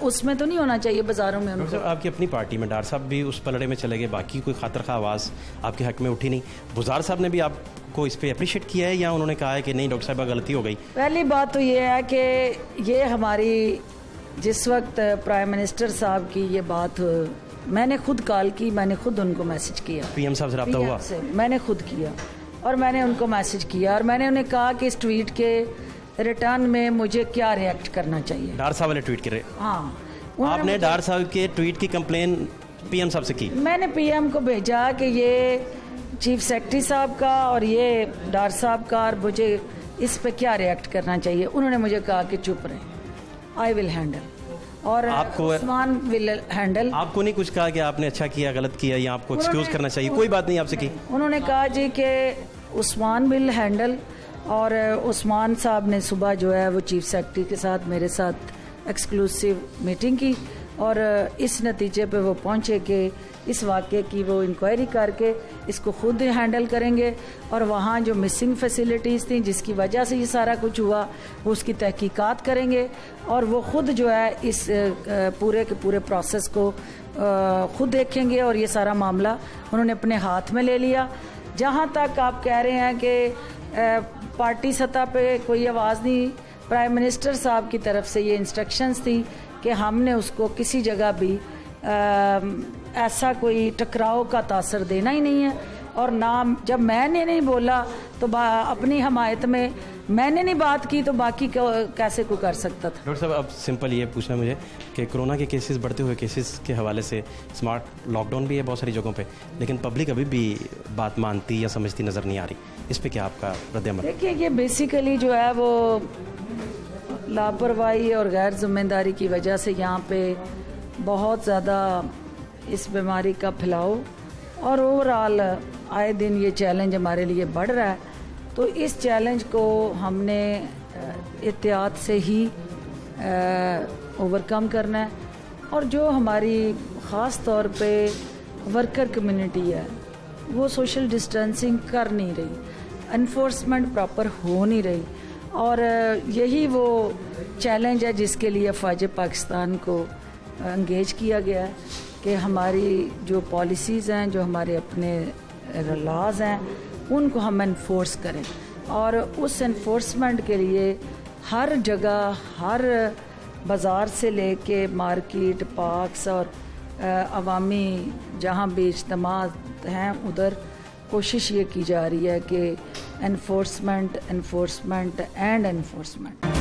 उसमें तो नहीं होना चाहिए बाजारों में। डॉक्टर साहब आपकी अपनी पार्टी में डार साहब भी उस पलड़े में चले गए, बाकी कोई खातर खा आवाज़ आपके हक में उठी नहीं। बुज़ार साहब ने भी आपको इस पे अप्रिशिएट किया है या उन्होंने कहा है कि नहीं डॉक्टर साहब गलती हो गई? पहली बात तो ये है कि ये हमारी जिस वक्त प्राइम मिनिस्टर साहब की ये बात मैंने खुद कॉल की, मैंने खुद उनको मैसेज किया, पीएम साहब से रब्ता हुआ, मैंने खुद किया और मैंने उनको मैसेज किया, और मैंने उन्हें कहा कि इस ट्वीट के रिटर्न में मुझे क्या रिएक्ट करना चाहिए। डार साहब वाले ट्वीट करे? हाँ, आपने डार साहब के ट्वीट की कंप्लेन पीएम साहब से की? मैंने पीएम को भेजा कि ये चीफ सेक्रेटरी साहब का और ये डार साहब का, और मुझे इस पे क्या रिएक्ट करना चाहिए। उन्होंने मुझे कहा कि चुप रहे, आई विल हैंडल, और आपको उस्मान विल हैंडल। आपको नहीं कुछ कहा कि आपने अच्छा किया, गलत किया, या आपको एक्सक्यूज करना चाहिए? कोई बात नहीं आपसे की? उन्होंने कहा जी कि उस्मान विल हैंडल, और उस्मान साहब ने सुबह जो है वो चीफ सेक्रेटरी के साथ मेरे साथ एक्सक्लूसिव मीटिंग की, और इस नतीजे पे वो पहुंचे कि इस वाक़े की वो इंक्वायरी करके इसको खुद हैंडल करेंगे, और वहाँ जो मिसिंग फैसिलिटीज़ थी जिसकी वजह से ये सारा कुछ हुआ वो उसकी तहकीकात करेंगे, और वो खुद जो है इस पूरे के पूरे प्रोसेस को खुद देखेंगे, और ये सारा मामला उन्होंने अपने हाथ में ले लिया। जहाँ तक आप कह रहे हैं कि पार्टी सतह पे कोई आवाज़ नहीं, प्राइम मिनिस्टर साहब की तरफ से ये इंस्ट्रक्शंस थी कि हमने उसको किसी जगह भी ऐसा कोई टकराव का तासर देना ही नहीं है, और ना जब मैंने नहीं बोला तो अपनी हमायत में मैंने नहीं बात की तो बाकी कैसे को कर सकता था। डॉक्टर साहब अब सिंपल ये पूछना है मुझे कि कोरोना के केसेस बढ़ते हुए केसेस के हवाले से स्मार्ट लॉकडाउन भी है बहुत सारी जगहों पे, लेकिन पब्लिक अभी भी बात मानती या समझती नज़र नहीं आ रही, इस पे क्या आपका रद्द-ए-अमल? देखिए ये बेसिकली जो है वो लापरवाही और गैर जिम्मेदारी की वजह से यहाँ पे बहुत ज़्यादा इस बीमारी का फैलाव, और ओवरऑल आए दिन ये चैलेंज हमारे लिए बढ़ रहा है। तो इस चैलेंज को हमने एहतियात से ही ओवरकम करना है, और जो हमारी ख़ास तौर पे वर्कर कम्युनिटी है वो सोशल डिस्टेंसिंग कर नहीं रही, एनफोर्समेंट प्रॉपर हो नहीं रही, और यही वो चैलेंज है जिसके लिए फ़ौज पाकिस्तान को एंगेज किया गया है कि हमारी जो पॉलिसीज़ हैं, जो हमारे अपने लॉज हैं, उनको हम एनफोर्स करें, और उस एनफोर्समेंट के लिए हर जगह, हर बाज़ार से लेके मार्केट, पार्क्स और अवामी जहाँ भी इज्तिमात हैं उधर कोशिश ये की जा रही है कि एनफोर्समेंट एंड एनफोर्समेंट।